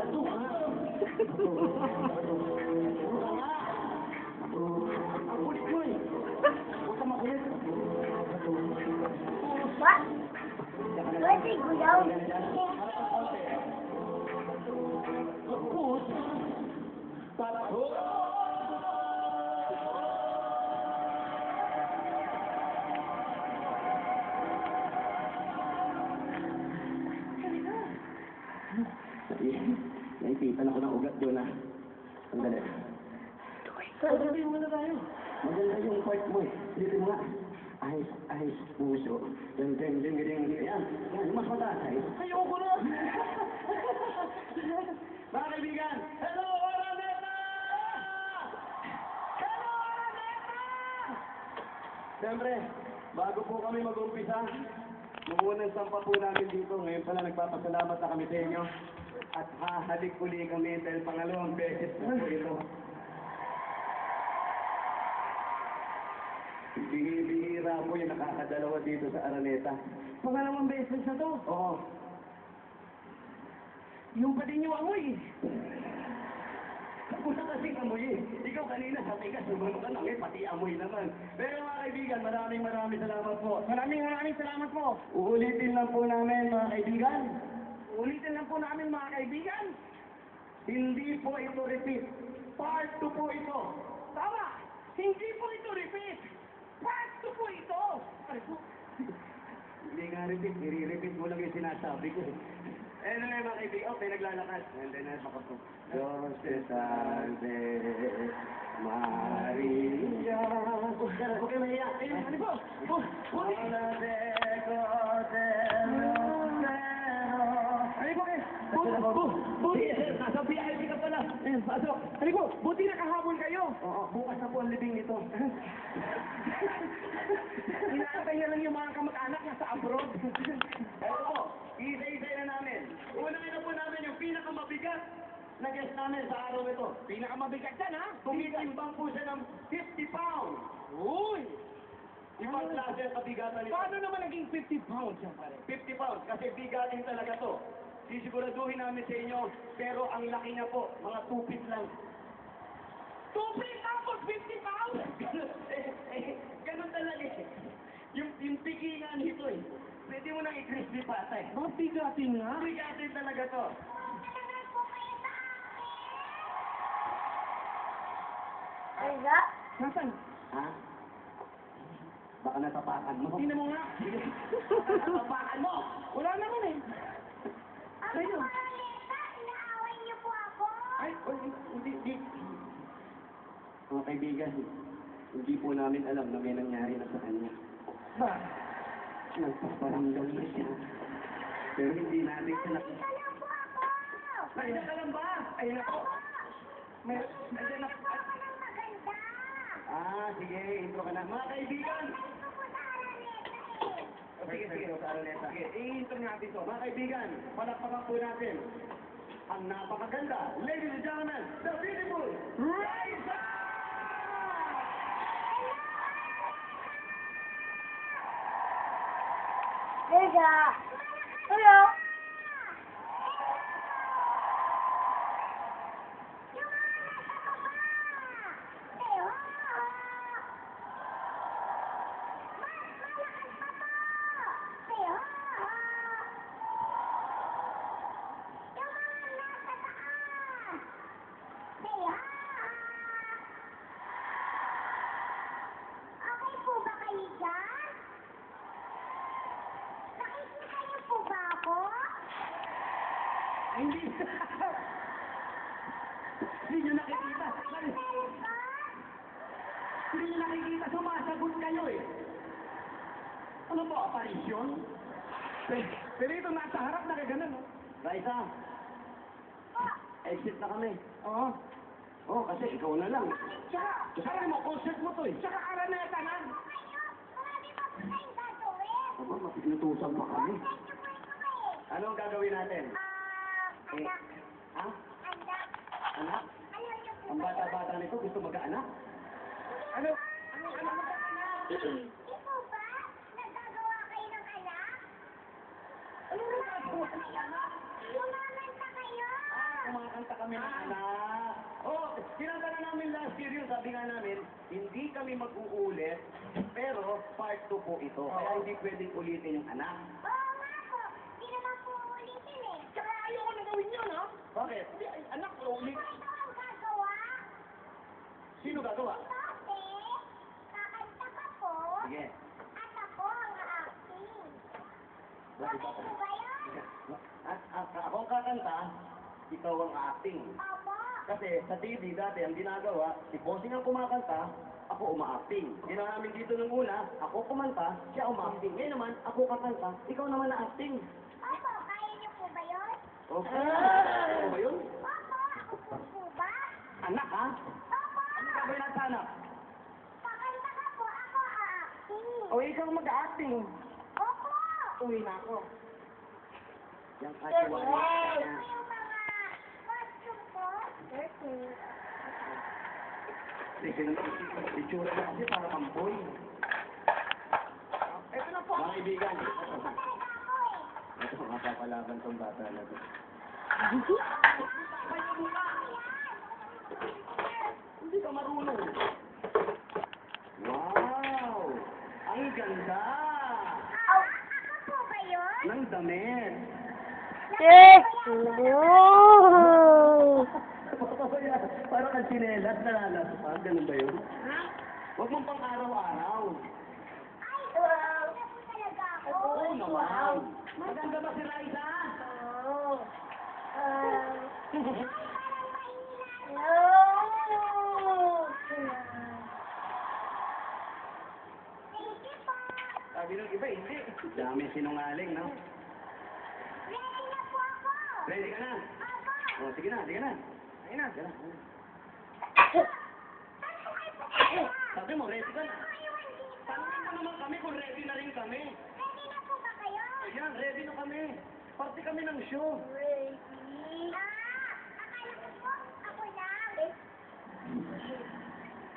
Bato ka nga. Ang kulit mo eh. Huwag ka makulit. What? Pwede gulaw. Pus. Bato. Naitipan ako ng ugat doon ah. Sandali. Pagdating mo na tayo. Maganda yung part mo eh. Dito mo nga. Ayos, puso. Ding. Ayan. Mas mataas ay. Ayoko na. Mga kaibigan, hello, Araneta! Hello, Araneta! Siyempre, bago po kami mag-umpisa, mumunang sampa po namin dito. Ngayon pala nagpapasalamat na kami sa inyo. At hahalik uli kami dahil pangalawang beses na po ito. Bihira po yung nakakadalawa dito sa Araneta. Pangalawang beses na to? Oo. Yung pa din yung amoy. Ako na kasi amoy eh. Ikaw kanina sabi ka, sumunod ka lang eh, pati amoy naman. Pero mga kaibigan, maraming salamat po. Maraming salamat po. Uulitin lang po namin mga kaibigan. Ulitin lang po namin mga kaibigan. Hindi po ito repeat. Part 2 po ito. Tama! Hindi po ito repeat. Part 2 po ito. Hindi nga repeat. I-repeat mo lang yung sinasabi ko. Anyway mga kaibigan, okay, naglalakad. And then, makapo. Diyos te salve, Maria. Huwag kayo mahiya. Ano po? Hola de Cordero. Buti, nasa VIP ka pala. Pasok. Halika, buti nakahabol kayo. Oo, bukas na po ang libing nito. Inaantay na lang yung mga kamag-anak niya sa abroad. Eto po, isa-isay na namin. Unahin na po namin yung pinakamabigat na guest namin sa araw ito. Pinakamabigat yan, ha? Kumitimbang po siya ng 50 pounds. Uy! Ibang klase ang kabigatan nito. Paano naman naging 50 pounds yan, pare? 50 pounds, kasi bigatin talaga to. Sisiguraduhin namin sa inyo, pero ang laki niya po, mga 2 feet lang. 2 feet tapos 50 pounds? Ganun talaga eh. Yung pikingan nito eh. Pwede mo nang i-crispy pata eh. Mga bigatin nga? Bigatin talaga to. Ayga? Nasaan? Ha? Baka natapakan mo. Tingnan mo nga. Natapakan mo. Wala naman eh. Ako, Araneta, inaaway niyo po ako. Ay, hindi. Mga kaibigan, hindi po namin alam na may nangyari na sa kanya. Ba? Nagpaparamdam na siya. Pero hindi natin siya nakita. Nakita lang po ako. Nakita ka lang ba? Ay, nako. May, Nakita lang po ako ng maganda. sige, intro ka na. Mga kaibigan! Nakita po sa Araneta eh. Sige, sa Araneta. Sige, i-intro natin ito. Mga kaibigan, palakpakan po natin ang napakaganda, ladies and gentlemen, the beautiful Raisa! Ayga! Hello? Okay po ba kayo dyan? Nakikita niyo po ba ako? Hindi. Hindi nyo nakikita. Hindi nyo nakikita. Sumasagot kayo eh. Ano po, aparisyon? Pero ito nasa harap na kagana, no? Raisa, exit na kami. Oo. Oo, kasi ikaw na lang. Tsaka, sabi mo, concert mo to eh. Tsaka Araneta na. Marami pa po tayong gagawin. Aba, mapinutusan pa kami. Thank you po ito eh. Ano ang gagawin natin? Anak. Ha? Anak. Anak? Alam niyo po Ang ba? bata-bata nito gusto mag-anak? Ano? Hindi po ba? Nagagawa kayo ng anak? Ano nagagawa ng anak? Lumamanta kayo. kakanta kami ng anak. Oh, kinanta na namin last year yun. Sabi nga namin, hindi kami mag-uulit, pero part 2 po ito. Kaya hindi pwedeng ulitin yung anak. Oo nga po. Di naman po ulitin eh. Tsaka ayoko na gawin yun, ha? Bakit? Hindi, anak, ulit. Ito ang gagawa. Sino gagawa? Ate, kakanta ka po. Sige. At ako ang acting. Bakit Okay po ba yun? Ako ang kakanta, ikaw ang acting. Opo. Kasi sa TV dati, ang ginagawa, si Bossing ang kumakanta, ako uma-acting. Ginawa namin dito nung una, ako kumanta, siya uma-acting. Ngayon naman, ako kakanta, ikaw naman na-acting. Opo, kaya niyo po ba yun? Okay? Ano ba yun? Opo, ako po ba? Anak, ha? Opo. Ano gagawin natin sa anak? Kakanta ka po, ako acting. O ikaw mag-acting. Opo. Uwi na ako. Yang Ano katiwala. yung mga costume ko? Itsura na kasi para kang boy. Ito na po. Mga kaibigan. Talaga ako eh. Ito, mapapalaban tong bata na to. Hindi ka marunong. Wow! Ang ganda! Ako po ba yun? Ng damit. Parang kang sinelas na lalaspan. Ganun ba yun? Huwag mong pang araw-araw. Ay, wow. Na po talaga ako. Oo naman. Maganda ba si Raisa? Oh. Ay, parang mahina. No. Thank you po. Sabi ng iba, hindi. Dami sinungaling, no? Ready na po ako. Ready ka na? Opo. O, sige na, sige na. Sige na, sige na. Saan po kayo pupunta? Sabi mo, ready ka na. Ano iwan dito? Tanungin mo naman kami kung ready na rin kami. Ready na po ba kayo? Ayan, ready na kami. Parte kami ng show. Ready? Akala ko po, ako lang.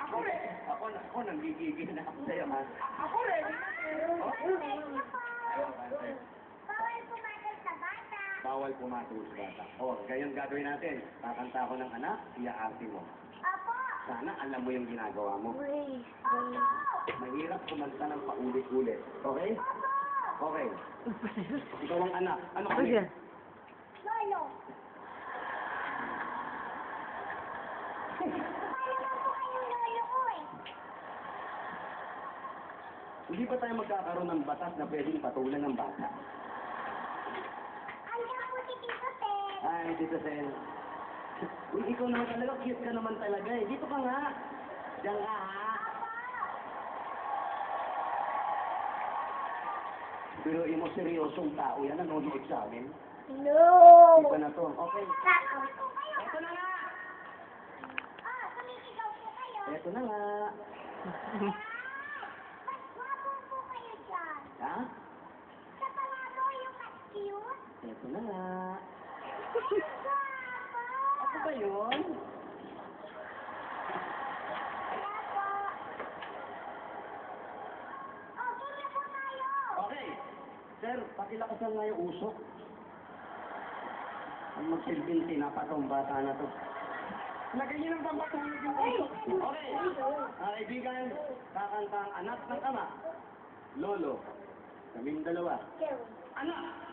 Ako ready. Ako nanggigigil na ako sa'yo, ha? Ako ready na. Thank you po. Bawal pumatol sa bata. Bawal pumatol sa bata. O, ganyan gagawin natin. Kakanta ako ng anak, iya-arte mo. Opo. Sana alam mo yung ginagawa mo. Opo. Mahirap kumanta ng paulit-ulit. Okay? Opo. Okay. Ikaw ang anak. Ano kami? Lolo. Paano naman po kayong lolo ko eh? Hindi ba tayo magkakaroon ng batas na pwedeng patulan ng bata? Andiyan po si Tito Ted. Ay, Tito Sen. Uy, ikaw naman talaga. Cute ka naman talaga eh. Dito ka nga. Diyan ka ha. Pero mo seryosong tao yan. Ano yung examen? No. Iba na to. Okay. Kakawin po kayo. Ito na nga. Sumisigaw po kayo. Ito na nga. Mas gwapo po kayo dyan. Ha? Sa palabo yung mas cute. Ito na nga. Gwapo. Ako ba yun? Wala po. Okay na po tayo. Okay. Sir, pakilakasan nga yung usok. Ang magsilbing tinapatong bata na to. Lagay niyo ng pampatulog yung usok. Okay. Kaibigan, kakanta ang anak ng ama. Lolo. Kaming dalawa. Anak!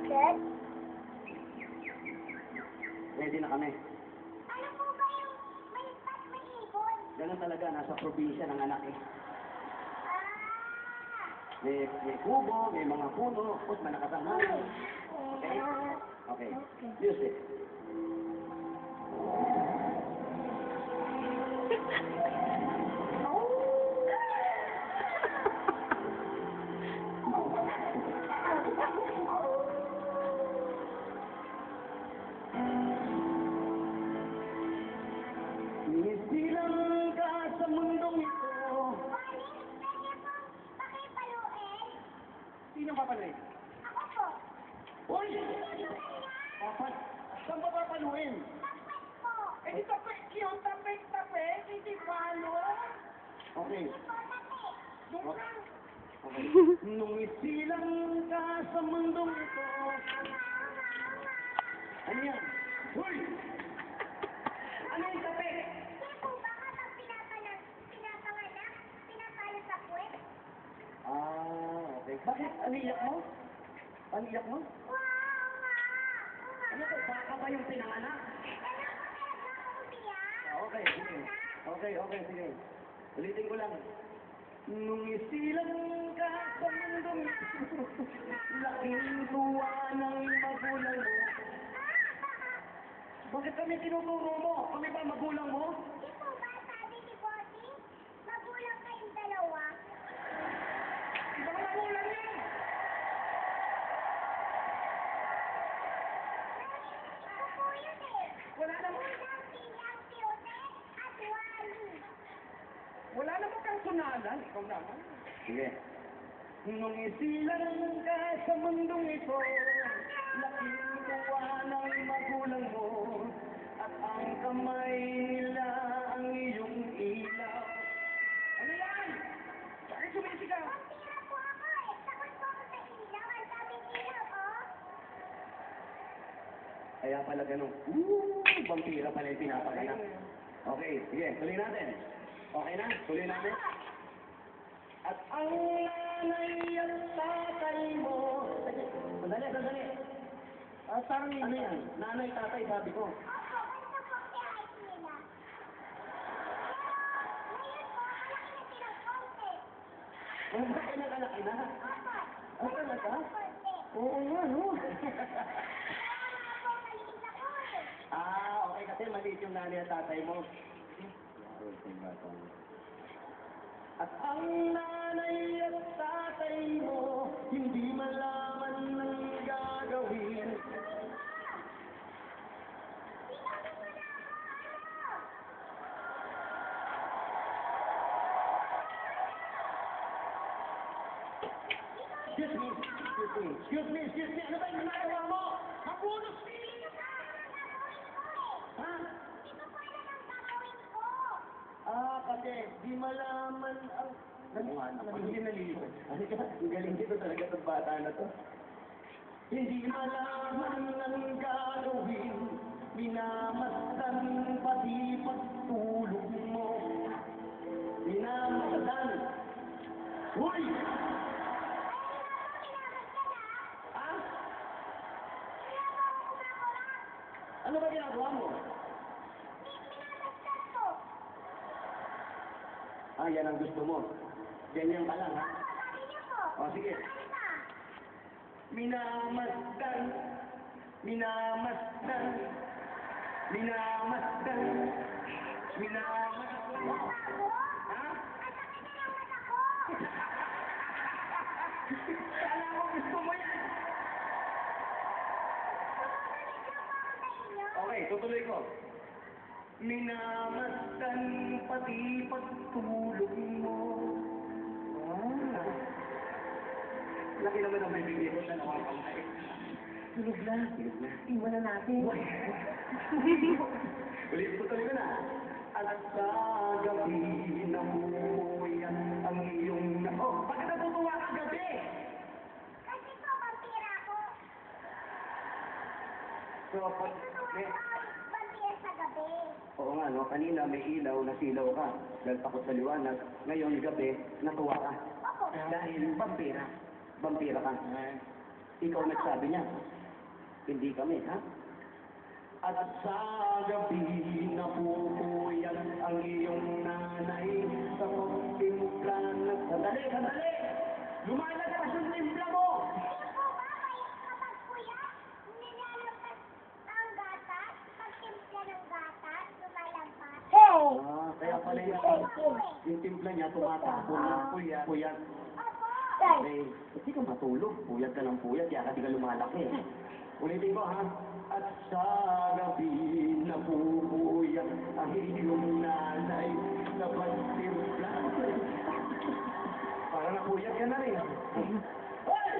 Dad? Ready na kami. Ano po ba yung may pat may ibon? Ganun talaga, nasa probinsya ng anak eh. Ah! May kubo, may mga puno, tapos may nakasamahan. Okay? Okay. Music. Nisilang ka sa mundong ito. Pwede pong pakipaluin? Sino papalit? Ako po. Uy! Apat. Saan ba papaluin? Tapos po. Eh, di tapik yun, tapik, hindi palo. Okay. Hindi po, tapos. Doon lang. Okay. Nung isilang ka sa mundong ito. Ano yan? Uy! Ano yung tabi? Hindi po ba kapag pinapanganak, pinapalo sa puwet? Ah, okay. Bakit? Ano iyak mo? Ano iyak mo? Wow, wow. Ano to? Baka ba yung pinanganak? Ano po talaga ako umiyak? Okay, sige. Okay, sige. Ulitin ko lang. Nung isilang ka sa mundong ito, laking tuwa ng magulang mo. Bakit kami tinuturo mo? Kami ba magulang mo? Hindi po ba sabi ni Bossing, magulang kayong dalawa? Ibang magulang yan. Ako po yun eh. Wala namang, Unang bilang Tiote at Wally. wala namang personalan. Ikaw naman. Sige. Nung isilang ka sa mundong ito, laking tuwa ng magulang mo, at ang kamay nila ang iyong ilaw. Ano yan? Bakit sumisigaw? Vampira po ako eh. Takot po ako sa ilaw. Ang daming ilaw, oh. Kaya pala ganun. Vampira pala yung pinapanganak. Okay, sige, tuloy natin. Okay na? Tuloy natin. At ang nanay at tatay mo. Sandali. Parang ano yan? Nanay, tatay, sabi ko. Opo, ganito po kaya nila. Ngayon po, malaki na silang konti. Ang bakit nakalaki na? Opo, Ang talaga? konti. Oo nga, no? Kaya nga po, maliit ako eh. Okay, kasi maliit yung nanay at tatay mo. At ang nanay at tatay mo, hindi malaman ng gagawin. Excuse me, ano ba yung ginagawa mo? Mapunos! Ha? Hindi ko alam ang gagawin ko. Kasi di malaman ang... Ano nga naman? Hindi nalilito. Ano ka? Ang galing dito talaga itong bata na to. Hindi malaman ang gagawin, minamasdan pati pagtulog mo. Minamasdan. Uy! Ha? Ano ba ginagawa mo? Minabastan ko. Yan ang gusto mo. Ganyan ka lang, ha? Sabi niyo po. Sige. Ano ba? Minamasdan. Minamasdan. Minamasdan. Minamasdan. Bago? Ha? Ang sakit na ng mata ko. Kala ko gusto mo yan. Sumunod lang po ako sa inyo. Okay, tutuloy ko. Minamasdan pati pagtulog mo. Laki naman ang bibigay ko na nakapangay. Tulog na. Iwan na natin. Ulit ko talaga na. At sa gabi namuyan ang iyong na... bakit natutuwa ka gabi? Kasi po, vampira ako. So, pag... Tutuwa ako vampira sa gabi. Oo nga, no? Kanina may ilaw, nasilaw ka. Dahil takot sa liwanag. Ngayon, gabi, natuwa ka. Opo. Dahil vampira. Vampira ka. Ikaw nagsabi niya. Hindi kami, ha? At sa gabi napupuyat ang iyong nanay sa pagtimpla ng... Sandali! Lumalagpas yung timpla mo! Hindi po ba kayo kapag puyat, nilalabas ang gatas, pagtimpla ng gatas, lumalampas? Kaya pala yung timpla niya tumatapon ng puyat. Opo. Okay, hindi ka matulog. Puyat ka ng puyat, kaya ka di ka lumalaki. Ulitin ko, ha? At sa gabi napupuyat ang iyong nanay sa pagtimpla. Para napuyat ka na rin. Hoy!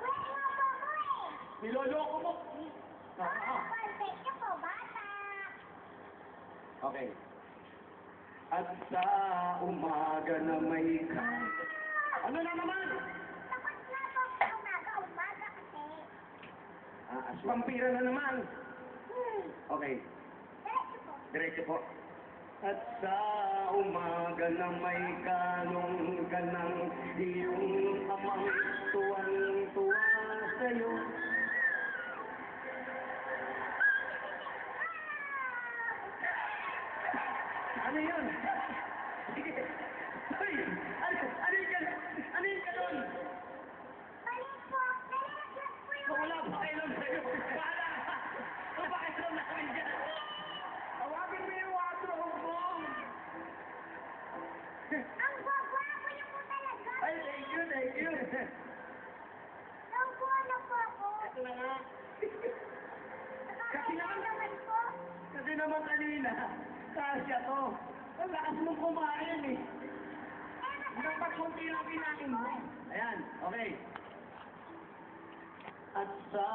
Pwede nga po ako Niloloko mo. Perfect ka po, bata. Okay. At sa umaga na may ano na naman? Tapos na po sa umaga kasi. Vampira na naman. Okay. Diretso po. Diretso po. At sa umaga na may kalong ka ng iyong amang tuwang-tuwa sa'yo. Ano yun? Sige. Ay! Ano yung ganun? Mali po. Nalilaglag po yung... Wala pa kailan sa'yo. Bahala ka. Wala pa kailan namin dyan. Tawagin mo yung wardrobe mo. Ang gwagwapo niyo po talaga. Ay, thank you, thank you. Naupuan na po ako. Ito na nga. Nakakaya naman po. Kasi naman kanina, kasya to. Ang lakas mong kumain eh. Dapat kunti lang kinain mo. Ayan, okay. At sa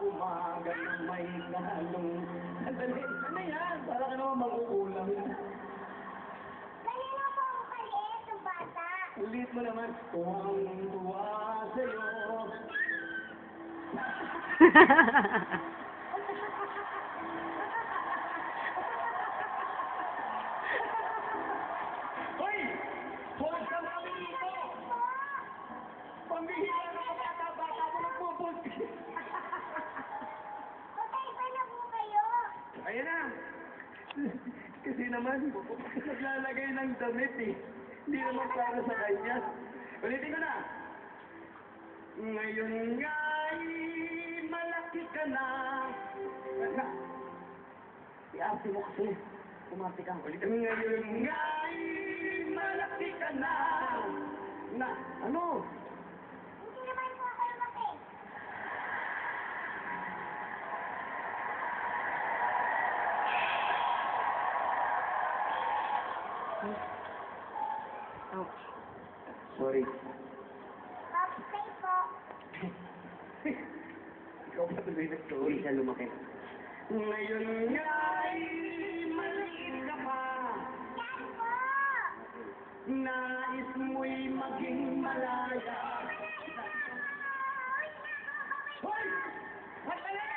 umaga na may kalong... Sandali, ano yan? Para ka naman mag-uulam. Kanina po ang maliit ng bata. Ulit mo naman. Tuwang-tuwa sa'yo. Hoy! Huwag ka mami dito! Pambihira na ka bata-bata mo nagpupulti. Patay pa na po kayo. Ayan na. Kasi naman, naglalagay ng damit eh. Hindi naman para sa kanya. Ulitin ko na. Ngayon nga'y malaki ka na. I-arte mo kasi. Umarte ka. Ulitin. Ngayon nga'y malaki ka na. Na, ano? Hindi naman po ako lumaki. Sorry. Papay po. Ikaw pa tuloy na story. Hindi siya lumaki. Ngayon nga'y maliit ka pa. Yan po. Nais mo'y maging malaya. Hoy! Matali!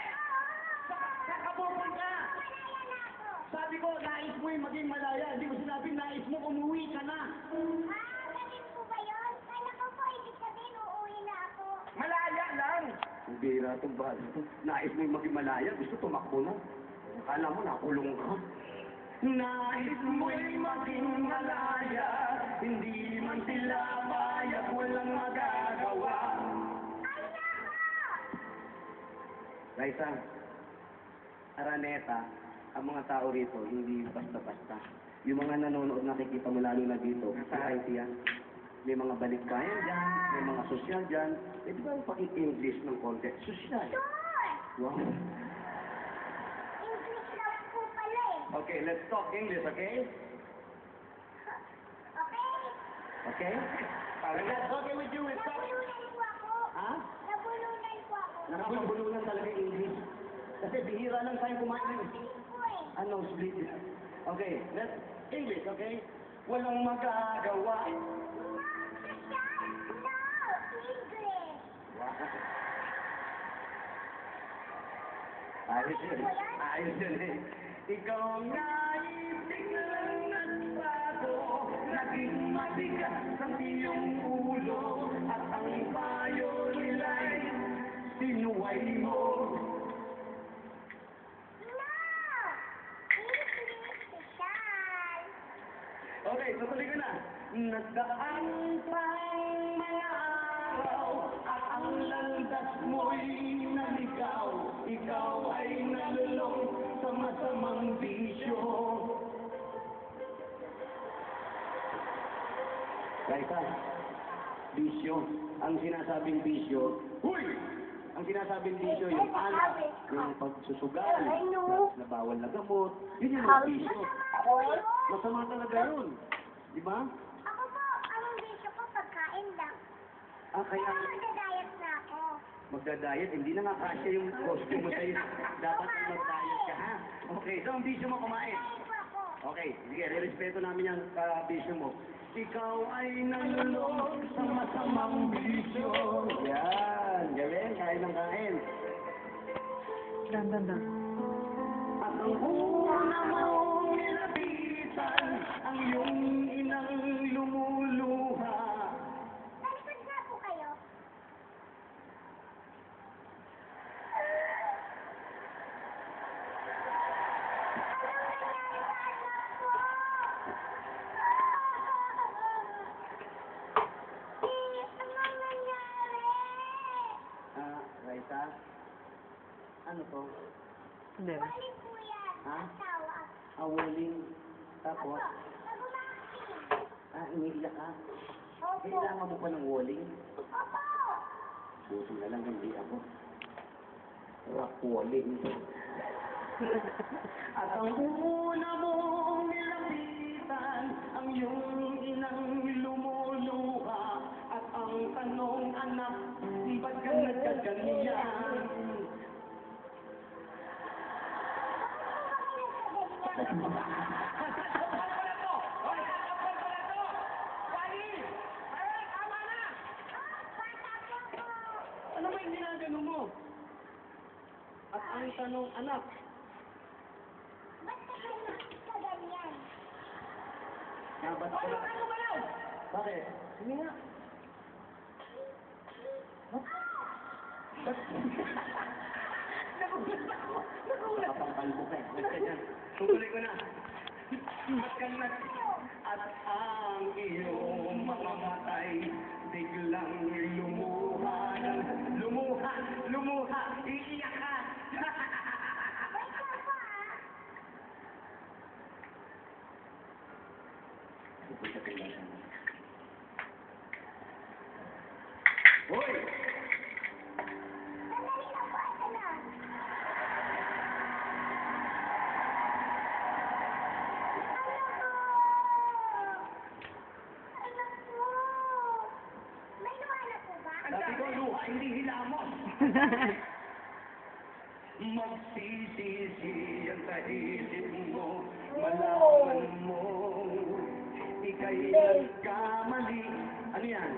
Kakabubol ka! Malaya na ako. Sabi ko, nais mo'y maging malaya. Hindi mo sinabi, nais mo umuwi ka na. Ganun po ba yun? Kala ko po, ibig sabihin, uuwi na ako. Malaya lang! Ang bira itong bata ito. Nais mo'y maging malaya. Gusto tumakbo na. Akala mo, nakulong ka. Nais mo'y maging malaya. Hindi man sila bayag, walang magagawa. Raisa, Araneta, ang mga tao rito, hindi basta-basta. Yung mga nanonood, nakikita mo lalo na dito, sa IT yan. May mga balikbayan dyan, may mga sosyal dyan. Eh, di ba yung paki-English ng konti? Sosyal. Sure! Wow. English lang po pala eh. Okay, let's talk English, okay? Okay? Okay? Parang that's okay with you, it's talk. Nabulunan po ako. Ha? Nabulunan po ako. Nakapabulunan talaga English. Kasi bihira lang tayo kumain. English po eh. Ano, split? Okay, let's English, okay? Walang magagawa. No, English. Ayos yun. Ayos yun eh. Ikaw nga biglang nagbago, naging mabigat sa iyong ulo, at ang payo nila'y sinuway mo. No! English special. Okay, tutuloy ko na. Nagdaan pang mga araw at ang landas mo'y naligaw. Ikaw ay nalulong sa masamang bisyo. Raisa, bisyo. Ang sinasabing bisyo, huy! Ang sinasabing bisyo, yung alak, yung pagsusugal, na bawal na gamot, yun yung mga bisyo. Masama talaga yun. Di ba? Ako po, ang bisyo ko pagkain lang. Kaya... Kaya magdadayat na ako. Magda-diet, hindi na nga kasya yung costume mo sa'yo. Dapat na mag-diet ka, ha? Okay, so ang bisyo mo kumain. Kain po ako. Okay, sige, re-respeto namin yung bisyo mo. Ikaw ay nalulong sa masamang bisyo. Yan, galing, kain ng kain. Dan. At ang una mong nilapitan, ang iyong inang lumuluha. Talikod nga po kayo. Anong nangyari? Raisa? Ano to? Hindi. Wali po yan. Ha? Tawag. Awaling. Tapos? Nag-umaking. Iniiyak ka? Opo. Kailangan mo pa ng walling? Opo. Buti na lang hindi ako. Rock walling. At ang una mong nilapitan, ang iyong inang lumuluha. At ang tanong, anak, ba't ka nagkaganyan? Ano ba yung ginagano mo? At ang tanong, anak, Ba't ka ganyan? nabat ako na. Ano ba yan? Bakit? Sige nga. Ba't? Nakapangkal mo ka eh. Ba't ganyan? Tutuloy ko na. At ang iyong mga matay biglang lumuha, iiyak ka. Hoy! Sandali lang po, ito na. Ano po? May luha na po ba? Sabi ko, luha, hindi hilamos. Magsisisi ang kaisip mo, malaman mo, ika'y nagkamali. Ano yan?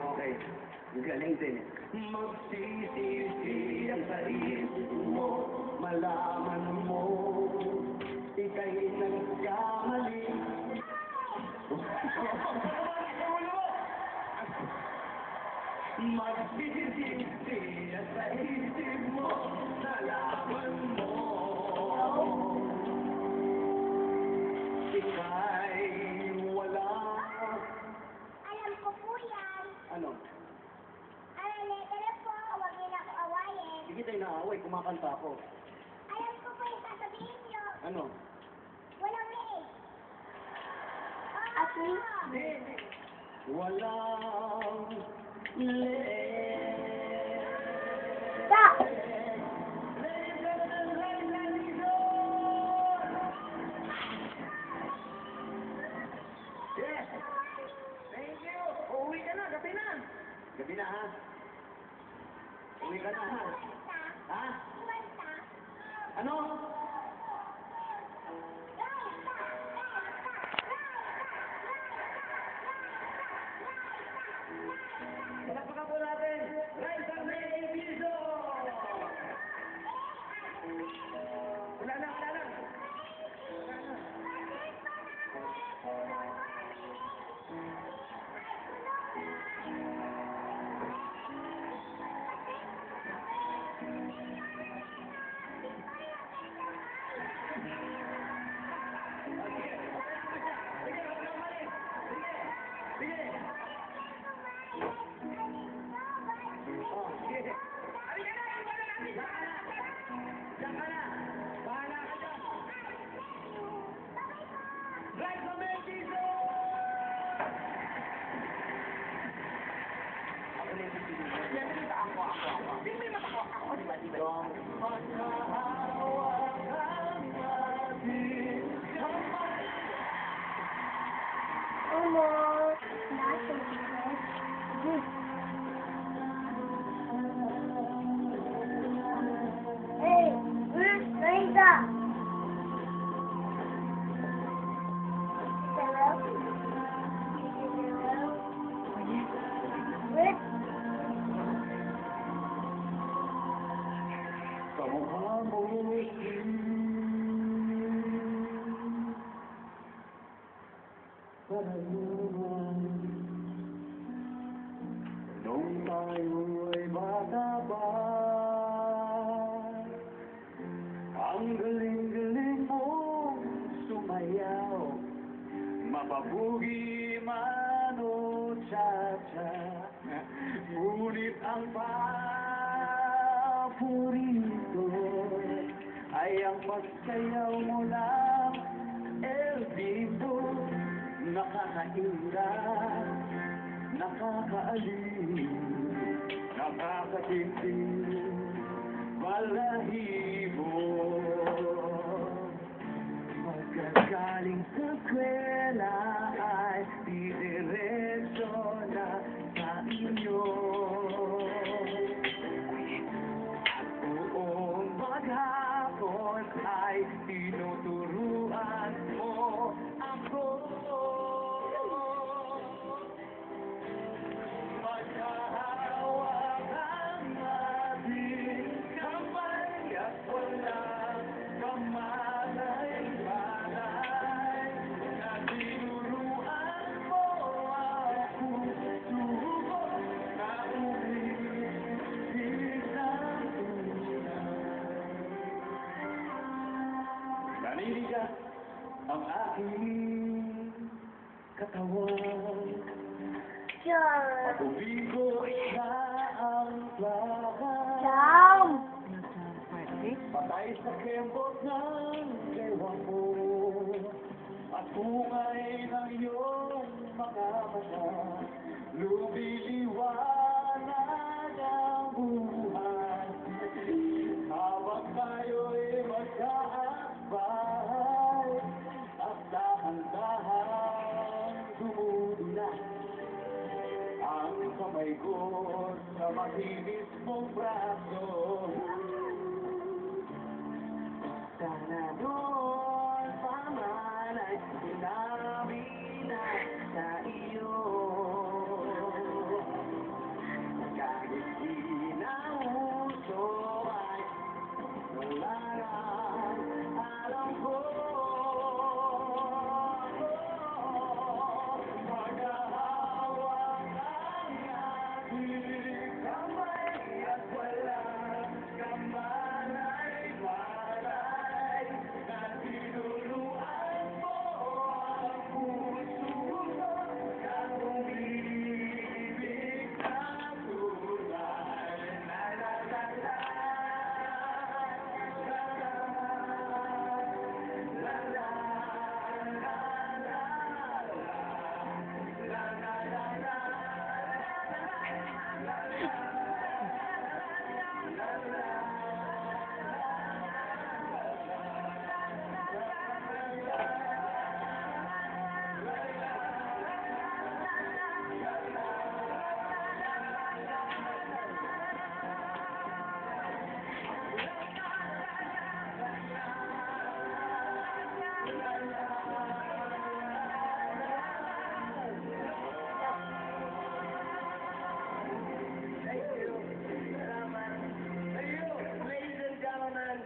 Okay. Galing din eh. Magsisisi ang kaisip mo, malaman mo, ika'y nagkamali. Magsisisi at sa isip mo, nalaman mo. Ika'y wala. Alam ko po yan. Ano? Alalete na po, huwag niyo na ako awayin. Sige tayo naaway, kumakanta ako. Alam ko po yung sasabihin niyo. Ano? Walang liig. At least. Walang leeg. Stop! Yes! Thank you! Uuwi ka na, gabi na! Gabi na ha? Uwi ka na ha? Ha? Ano? Pinapakan po natin! Raisa May Ibizo! Wala na, wala na! Wala na. more. Not so good. Hey, where's Linda? Hello? Hello? Oye, Where's Kamukha mo'y karayuman. Nung tayo'y bata pa, ang galing-galing mong sumayaw, mapabugi man o cha-cha, ngunit ang paborito ay ang pagsayaw mo lang, El Bimbo. Nakakaira, nakakaaliw, nakakatingting, balahibo. Pagkagaling sa kwela ay didiretso na sa inyo. At buong maghapon ay tinuturuan mo ako. Magkahawak ang ating kamay at walang kamalay-malay, na tinuruan mo ang puso ko na umibig ng tunay. Naninigas ang aking katawan, John? patubigo na ang plaka. John? nasa party? Patay sa kembot ng ewan mo, at bungay ng iyong mga mata, lumiliwanag ang buhay. Habang tayo'y magkaakbay, at dahan-dahan dumudula ang kamay ko sa makinis mong braso. Sana doon pa man ay sinabi na sa iyo, kahit di na uso ay wala nang alam ko. Maghahawak ang ating kamay at walang kamalay-malay, na tinuruan mo ang puso ko na umibig ng tunay. La la la la, la la la Ladies and gentlemen,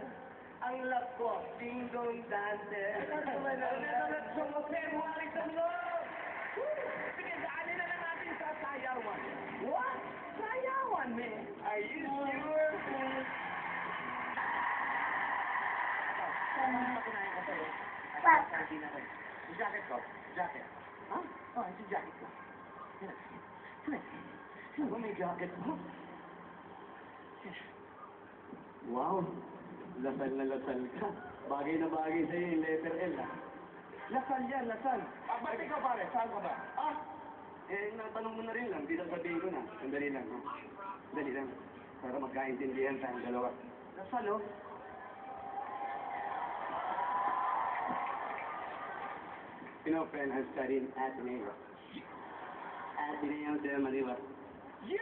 ang love ko, Ding Dong Dante. February sa loob! Sige, daanin na lang natin sa sayawan. What? Sayawan, man? Are you sure? Patunayan ko sa'yo. What? Sabi na rin. Yung jacket ko. Jacket. Ha? Oh, yung jacket ko. Sino ba may jacket ko? Wow, lasal na lasal ka. Bagay na bagay sa'yo yung letter L, ha? Lasal yan, lasal. Ba't ikaw pare? Saan ka ba? Natanong mo na rin lang. Di sasabihin ko na. Sandali lang, ha? Sandali lang. Para magkaintindihan tayong dalawa. Lasal, oh. You know, friend, I'm studying Ateneo. Ateneo de Manila. You!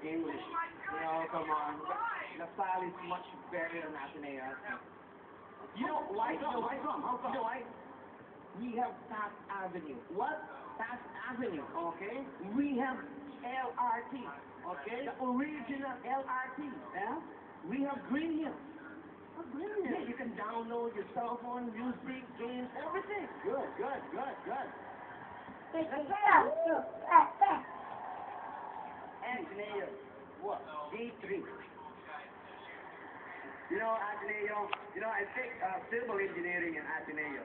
English. You know, come on. LaSalle is much better than Ateneo. You know why? You know why? How come? You know why? We have Taft Avenue. What? Taft Avenue. Okay. We have LRT. Okay. The original LRT. Yeah. We have Green Hills. Green Hills. Yeah, you can download your cell phone, music, games, everything. Good. Ateneo. What? D3. You know, Ateneo, I take civil engineering in Ateneo.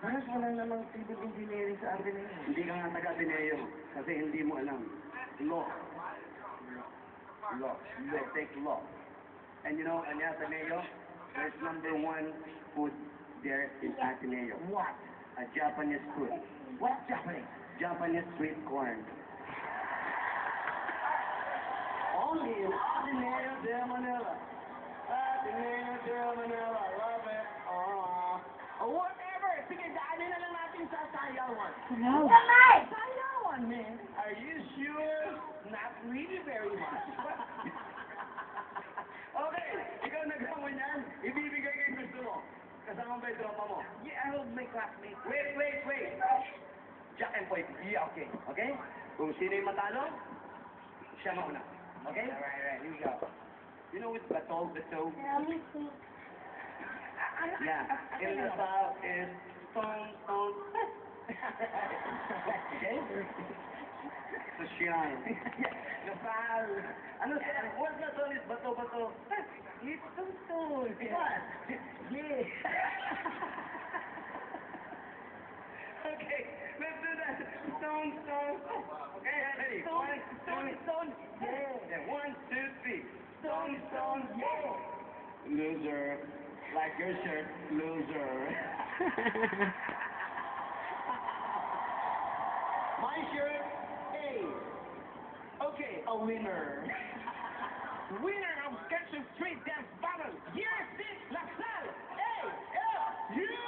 Parang wala namang civil engineering sa Ateneo. Hindi ka nga taga Ateneo kasi hindi mo alam. Law. Take law. And you know, in Ateneo, there's number one food there in Ateneo. What? A Japanese food. What Japanese? Japanese sweet corn. Only in Ateneo de Manila. Ateneo de Manila. Love it. Whatever. Sige, daanin na lang natin sa Sayawan. Hello. Sayawan, man. Are you sure? Not really very much. Okay, ikaw nagawa niyan. Ibibigay kay gusto mo. Kasama ba yung tropa mo? Yeah, I hope my classmates. Wait. Jack and Poy. Yeah, okay. Okay? Kung sino yung matalo, siya mauna. Okay? Alright, here we go. You know what's bato? Yeah. In the south is stone. Okay? Social. Nasal. Ano siya? What's the song is bato? It's stone. What? Yeah. Okay, let's do that. Stone. Okay, ready? Stone. Yeah. 1, 2, 3. Stone. Yeah. Loser. Like your shirt, loser. My shirt, A. Okay, a winner. Winner of Sketching Street Dance Battle, Year 6, LaSalle, ALU!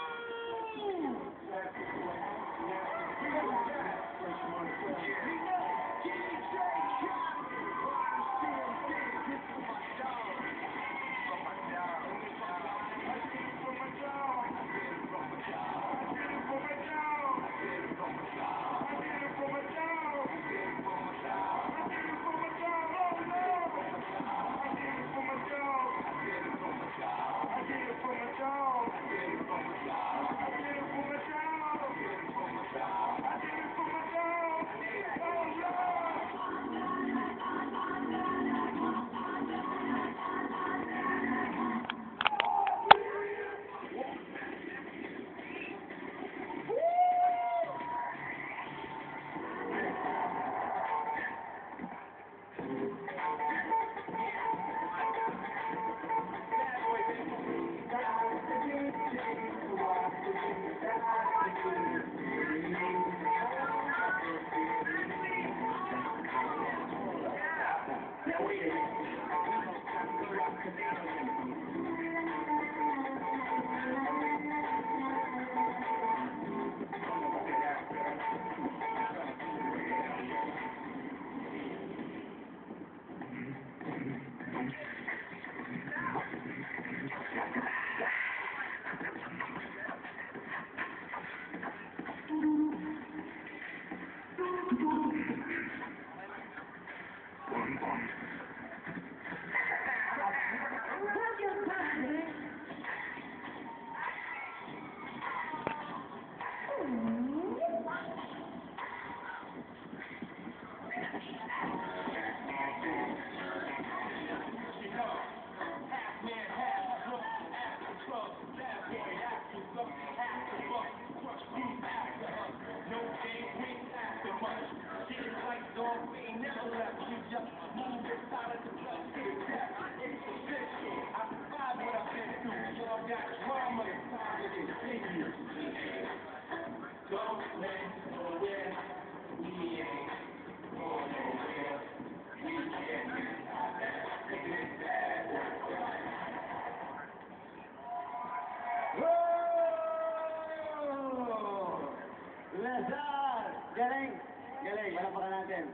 Lazar! Galing! Galing, palapakan natin.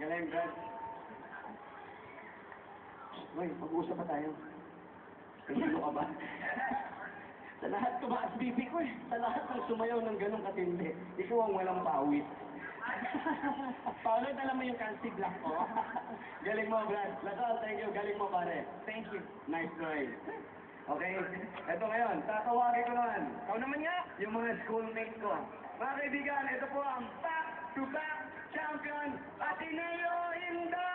Galing, Brad. Uy, mag-uusap pa tayo. Ano ka ba? Sa lahat tumaas bibi ko eh. Sa lahat ng sumayaw ng ganong katindi, ikaw ang walang pawis. Paolo, alam mo yung cancy black ko? Galing mo, Brad. Lazar, thank you. Galing mo, pare. Thank you. Nice try. Okay, eto ngayon, tatawagin ko naman. Ikaw naman nga. Yung mga schoolmates ko. Mga kaibigan, ito po ang back-to-back champion, Ateneo Inda!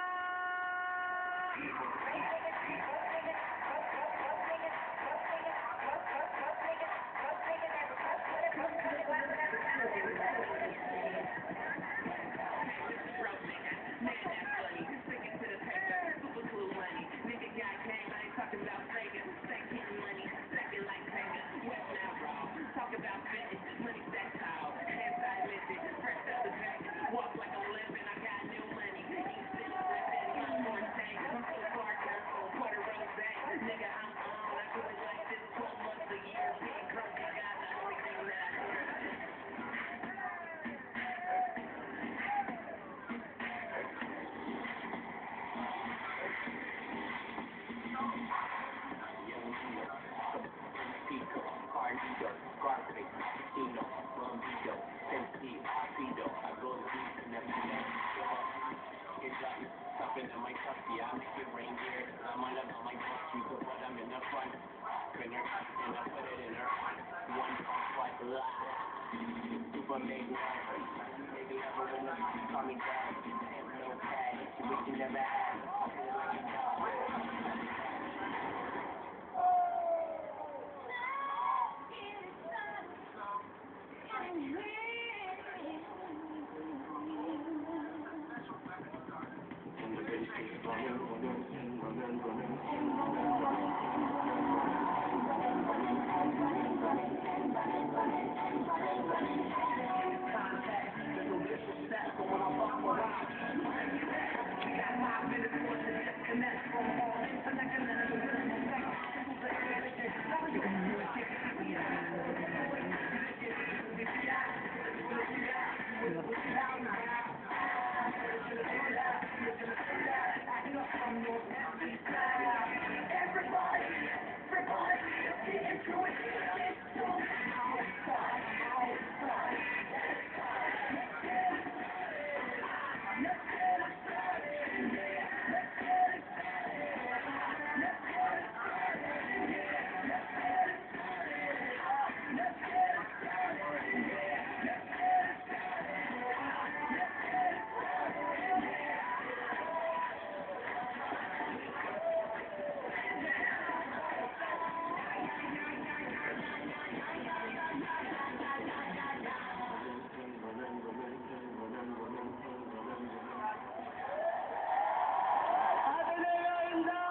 Ateneo Inda!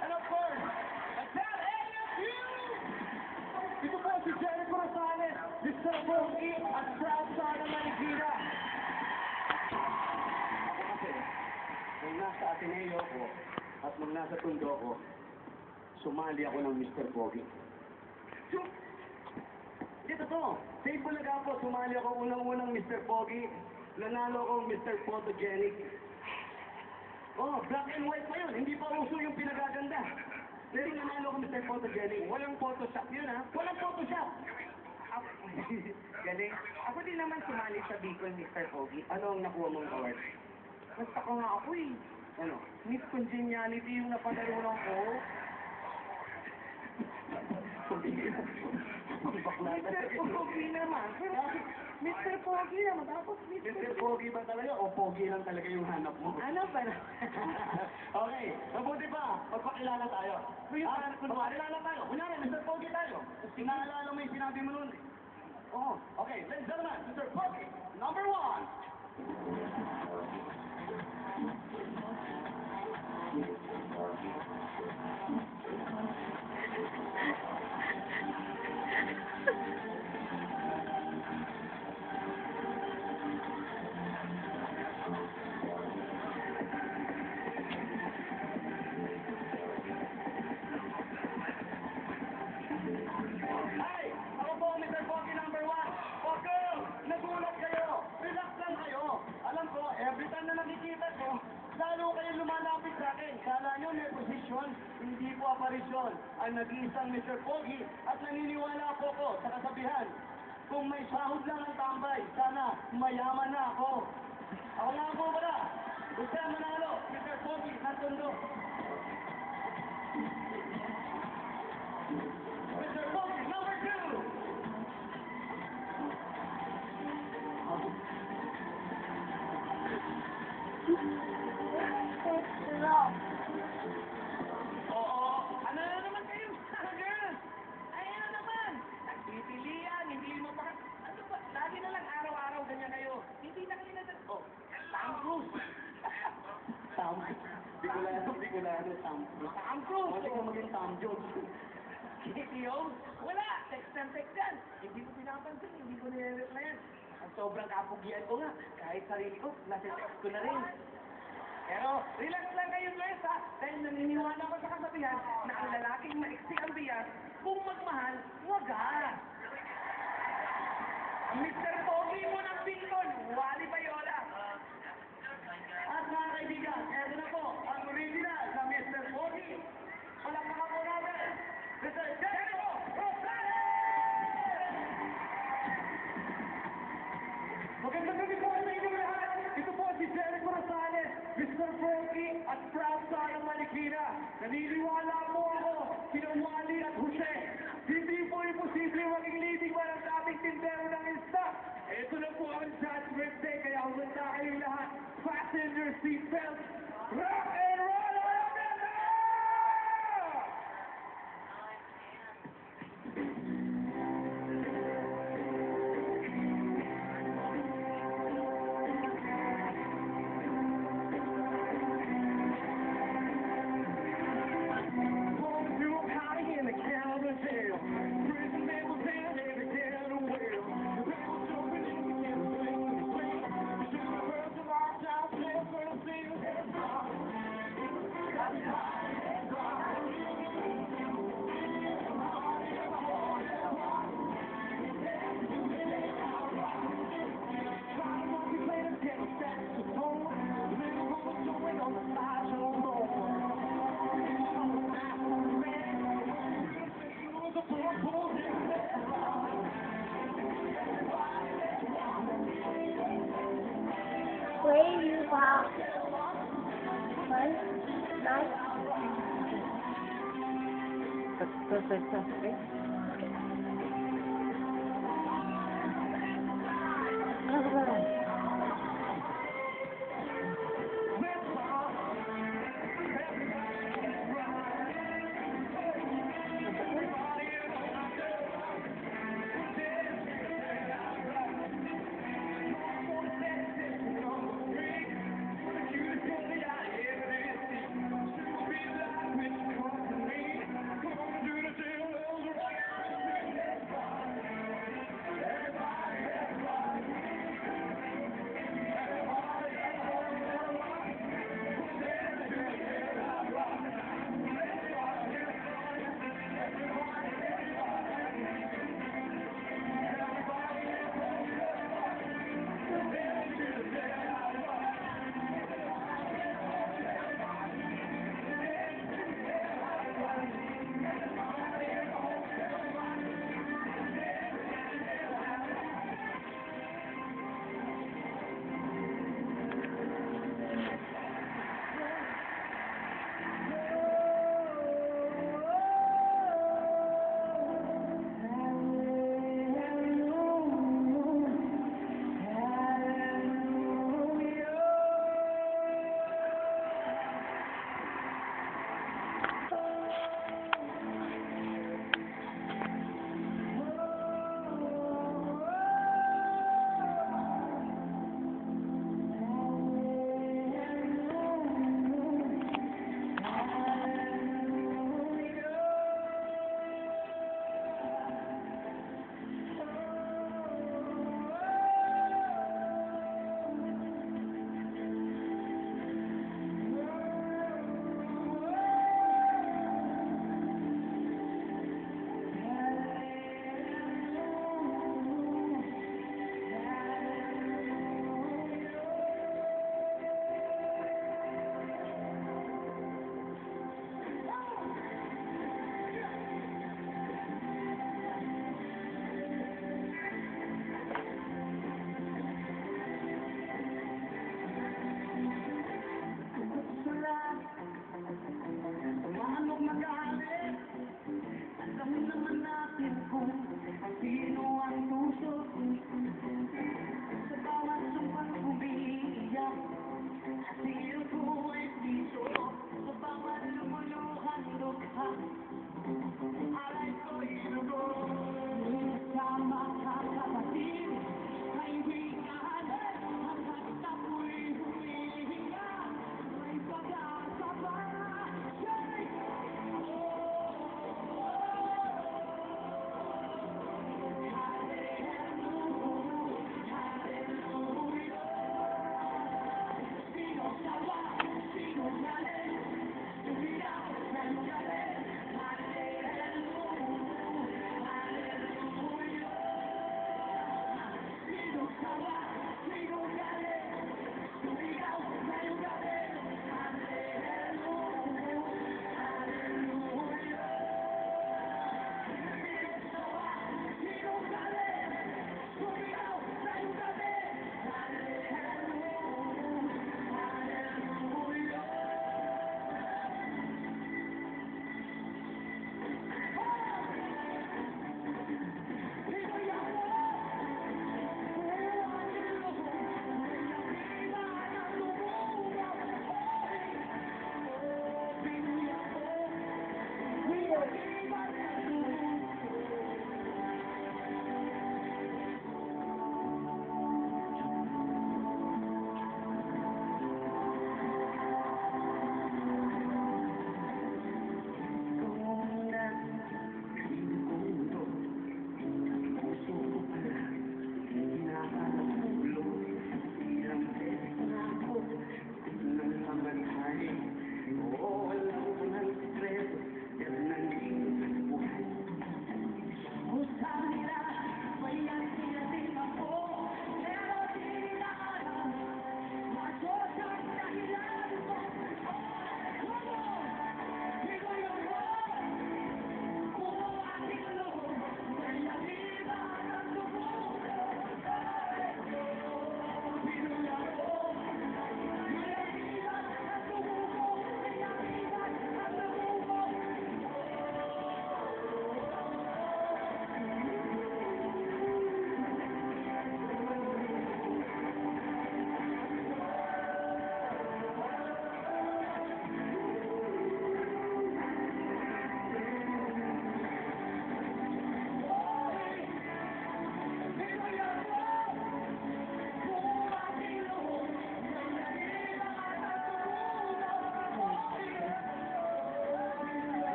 And of course, Atel ASU! Ito po si Jennifer Rosales, Mr. Bogey at proud star ng Marikina. Ako kasi, nung nasa Ateneo ko at nung nasa Tondo ko, sumali ako ng Mr. Bogey. Hindi totoo. Sa Ibulaga po, sumali ako unang-unang Mr. Bogey. Nanalo akong Mr. Photogenic. Oh, black and white pa yun. Hindi pa uso yung pinagaganda. Pero nanalo akong Mr. Photogenic. Walang Photoshop yun, ha? Walang Photoshop! Galing. Ako din naman sumali sa Bicol, Mr. Pogi. Ano ang nakuha mong award? Basta ko nga ako eh. Ano? Miss Congeniality yung napadalunan ko. Bakla na. Mr. Pogi naman. Pero Mr. Pogi naman. Tapos Mr. Pogi ba talaga o Pogi lang talaga yung hanap mo? Ano ba na? Okay, mabuti pa. Magpakilala tayo. Magpakilala tayo. Kunyari, Mr. Pogi tayo. Sinaalala mo yung sinabi mo nun. Oo. Okay, ladies and gentlemen, Mr. Pogi, number 1. Hey! Ako po, Mr. Pogi number 1. Pogo! akin. Kala nyo may posisyon, hindi po aparisyon. Ang nag-iisang Mr. Pogi at naniniwala po ko sa kasabihan. Kung may sahod lang ang tambay, sana mayaman na ako. Ako nga po pala. Gusto manalo, Mr. Pogi, ng tondo. Mr. Pogi, number 2! Wrong. Oo, ano na naman kayo, girls? Ayun na naman. Nagpipilian, hindi mo pa... Ano ba? Lagi na lang araw-araw ganyan kayo. Hindi na kayo na... Oh, Tom Cruise. Tom Bicolano, Tom Cruise. Tom Cruise. Wala ka maging Tom Jones. KTO? Wala. Text yan. Hindi ko pinapansin, hindi ko nire-replyan. Ang sobrang kapugian ko nga. Kahit sarili ko, nasa-text ko na rin. Pero, relax lang kayo, guys, ha? Dahil naniniwala ko sa kasabihan na ang lalaking maiksi ang biyak, kung magmahal, wagas. Ang Mr. Pogi mo ng Bicol, Wally Bayola. At mga kaibigan, eto na po, ang original na Mr. Pogi. Palakpakan po natin, Mr. Jericho Rosales! Magandang gabi po sa inyong lahat. Ito po si Jericho Rosales, Mr. Pogi at proud son ng Marikina. Naniniwala po ako, sina Wally at Jose. Hindi po imposible maging leading man ang dating tindero ng isda. Ito na po ang judgment day, kaya humanda kayong lahat. Fasten your seatbelts. Rock and roll! Alabama! Where you are. One, nine. Perfect. Okay. Ano ba?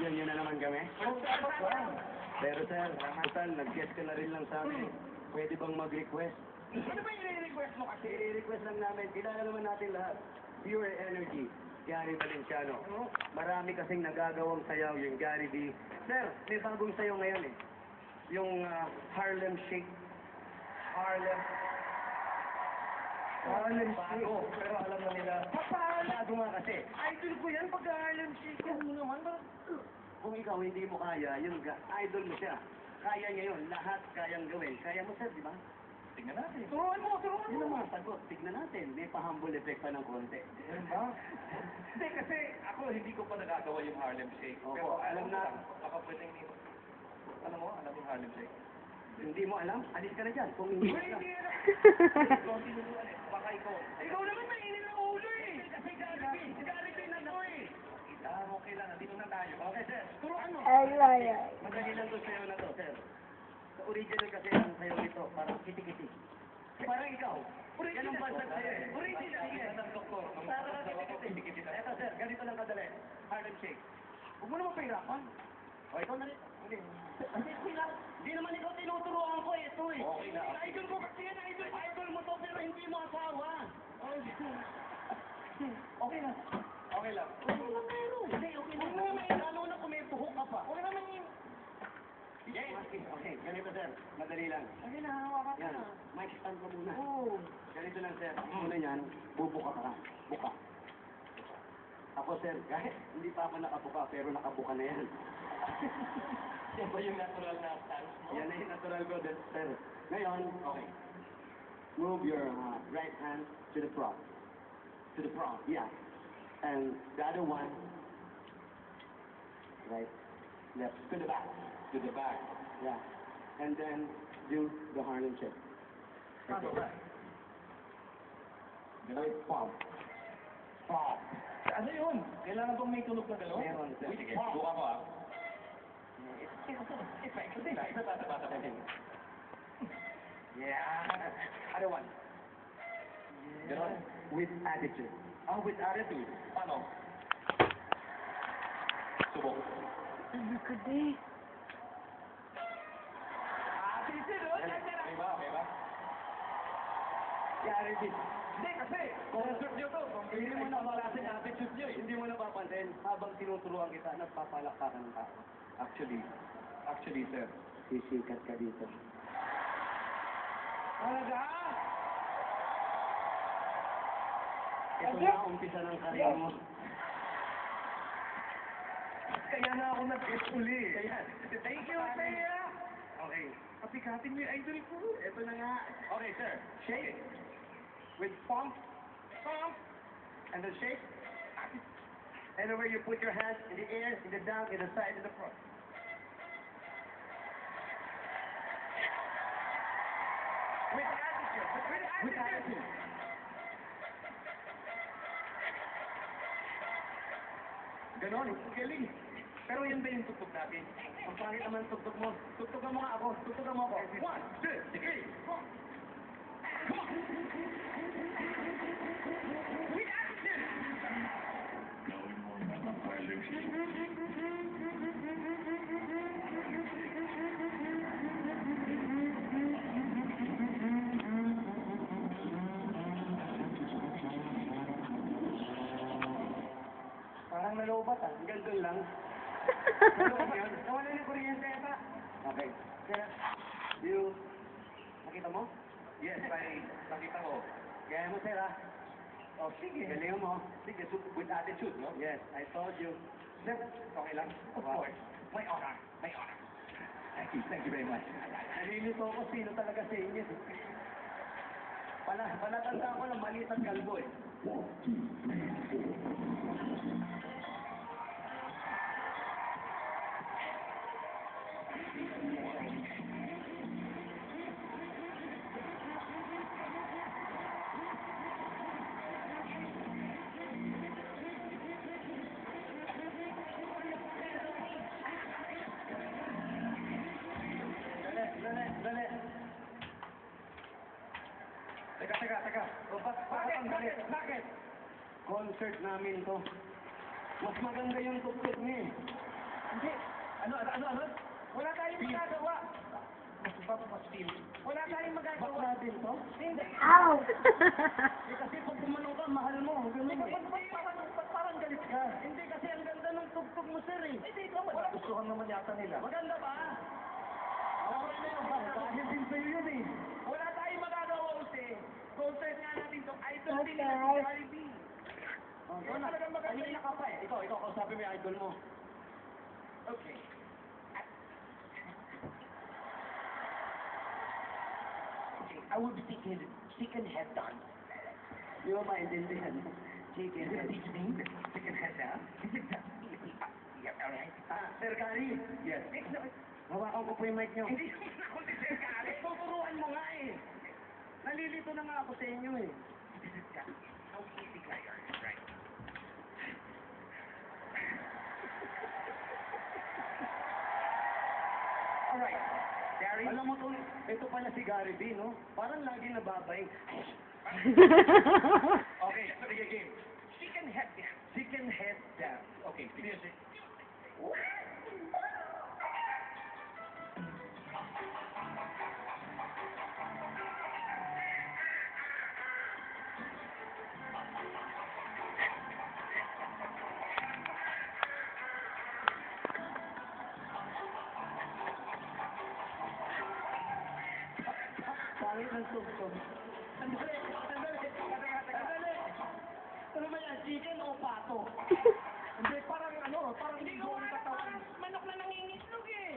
Binibigyan niyo na naman kami? Pero sir, total, nag-guess ka na rin lang sa amin. Pwede bang mag-request? Ano ba yung request mo kasi? I-request lang namin, kilala naman natin lahat. Pure Energy, Gary Valenciano. Marami kasing nagagawang sayaw yung Gary V. Sir, may bagong sayaw ngayon eh. Yung Harlem Shake. Harlem Shake. Pero alam na nila. Bago nga kasi. Idol ko yan pag Harlem Shake. Ano naman ba? Kung ikaw hindi mo kaya, yung idol mo siya. Kaya niya yun, lahat kayang gawin. Kaya mo sir, di ba? Tignan natin. Turuan mo. Yun ang mga sagot. Tignan natin. May pa-humble effect pa ng konti. Ano ba? Hindi kasi ako hindi ko pa nagagawa yung Harlem Shake. Opo, Pero alam na. Baka pwedeng alam mo, alam yung Harlem Shake. Hindi mo alam? Alis ka na dyan. Kung hindi mo alam. Ikaw tinutuan eh. Baka ikaw. Ikaw naman mainit ang ulo eh. Kasi Jollibee na to eh. Okay lang. Dito na tayo. Okay, sir. Turuan mo. Ay. Madali lang to sayo na to, sir. Sa original kasi ang sayo nito, parang kiti-kiti. Parang ikaw. Yan ang bansa sa'yo eh. Original yan. Ng doktor. Parang kiti-kiti. Eto, sir. Ganito lang kadali. Harlem Shake. Huwag mo naman pahirapan. O, ikaw na rin. Hindi naman ikaw tinuturuan ko ito eh. Okay na. Idol ko kasi yan. Idol mo to pero hindi mo asawa. Okay na. Okay lang. Hindi, okay na. Lalo na kung may buhok ka pa. Okay naman yun. Yes. Okay, ganito sir. Madali lang. Okay na, hawakan ka Yan. na. Mic stand ka muna. Oo. Ganito lang sir. Muna yan, bubuka ka. Buka. Ako sir, kahit hindi pa ako nakabuka, pero nakabuka na yan. Yan ba yung natural na stance mo? Yan na yung natural ko, sir. Ngayon, okay. Move your right hand to the front. To the front, yeah. And the other one, right, left, to the back. To the back. Yeah. And then do the Harlem Shake. Paano ba? Gano'n, pop. Pop. Ano yun? Kailangan bang may tunog na gano'n? Meron, sir. Sige, subukan ko ah. Bata. Yeah. Other one. Gano'n? With attitude. Ah, with attitude. Paano? Subok. Ano ka di? Attitude, oh. Okay ba? Yeah, ready. Hindi, kasi concert nyo to. Hindi mo napapansin attitude nyo eh. Hindi mo napapansin. Habang tinuturuan kita, nagpapalakpakan ng tao. Actually, sir. Sisikat ka dito. Talaga? Ito na, umpisa ng karir mo. Kaya na ako nag-guess uli. Kaya, Thank you, Thea. okay. Kapikatin mo yung idol ko. Ito na nga. Okay, sir. Shake. With pump. And then shake. Anywhere you put your hands, in the air, in the down, in the side, in the front. With attitude. With attitude. Ganon, galing. Pero yan ba yung tugtog natin? Ang pangit naman tugtog mo. Tugtogan mo nga ako. Tugtogan mo ako. 1, 2, 3, 4. Come on. With attitude. Parang nalobat ah. Hanggang doon lang. Nalobat yun. Nawala na kuryente ata. Okay. Kaya, nakita mo? Yes, nakita ko. Kaya mo sir ah. Oh, sige. Galingan mo. Sige, with attitude, no? Yes, I told you. Sir, okay lang? Of course. May honor. Thank you very much. Nalilito ko sino talaga sa inyo. Palatanda ko ng maliit at kalbo eh. Dali. Teka. O, bakit? Concert namin to. Mas maganda yung tugtog niya eh. Hindi. Ano? Wala tayong magagawa. Wala tayong magagawa. Bakla din to? Hindi. Ow! Eh, kasi pag pumanong ka, mahal mo. Ganun eh. Ba't parang galit ka? Hindi kasi ang ganda ng tugtog mo, sir eh. Hindi, ikaw wala. Gustuhan naman yata nila. Maganda ba? Okay na yun. Dahil din sa'yo yun eh. Wala tayong magagawa kasi. Concert nga natin to. Idol din Okay. nila si Gary B. Oh, yun na. Kanina ka pa eh. Ikaw, kausapin mo yung idol mo. Okay. Okay, I will be chicken head dance. Di ba maintindihan? Chicken. Chicken head dance? Yeah, alright. Ah, Sir Gary. Yes. Hawakan ko po yung mic nyo. Hindi ko na ako si Sir Gary. Tuturuan mo nga eh. Nalilito na nga ako sa inyo eh. How easy ka yun, right? Alright. Gary? Alam mo to, ito pala si Gary B, no? Parang lagi nababay. Okay, sige, game. Chicken head dance. Chicken head dance. Okay, music. Pangit ng tugtog. Sandali. Ano ba yan? Chicken o pato? Hindi, parang hindi ko buong katawan. manok na nangingitlog eh.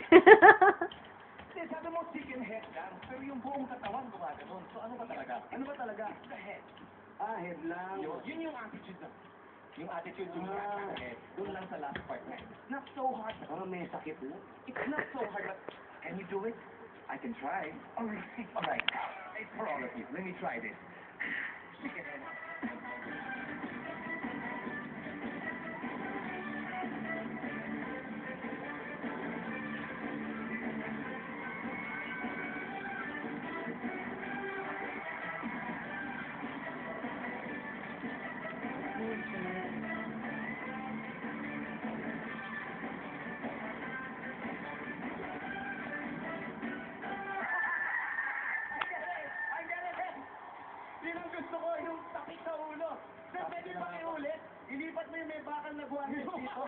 Hindi, sabi mo chicken head dance, pero yung buong katawan gumaganon. So ano ba talaga? Ano ba talaga? It's the head. Ah, head lang. Yun yung attitude na. Yung attitude yung Ah. head. Doon lang sa last part na. It's not so hard. Ah, may sakit lang. It's not so hard, but can you do it? I can try. Alright. It's for all of you. Let me try this. Chicken head. Yun ang gusto ko, yung takip sa ulo. Sir, pwede ba iulit? Ilipat mo yung may bakal na guwantes dito.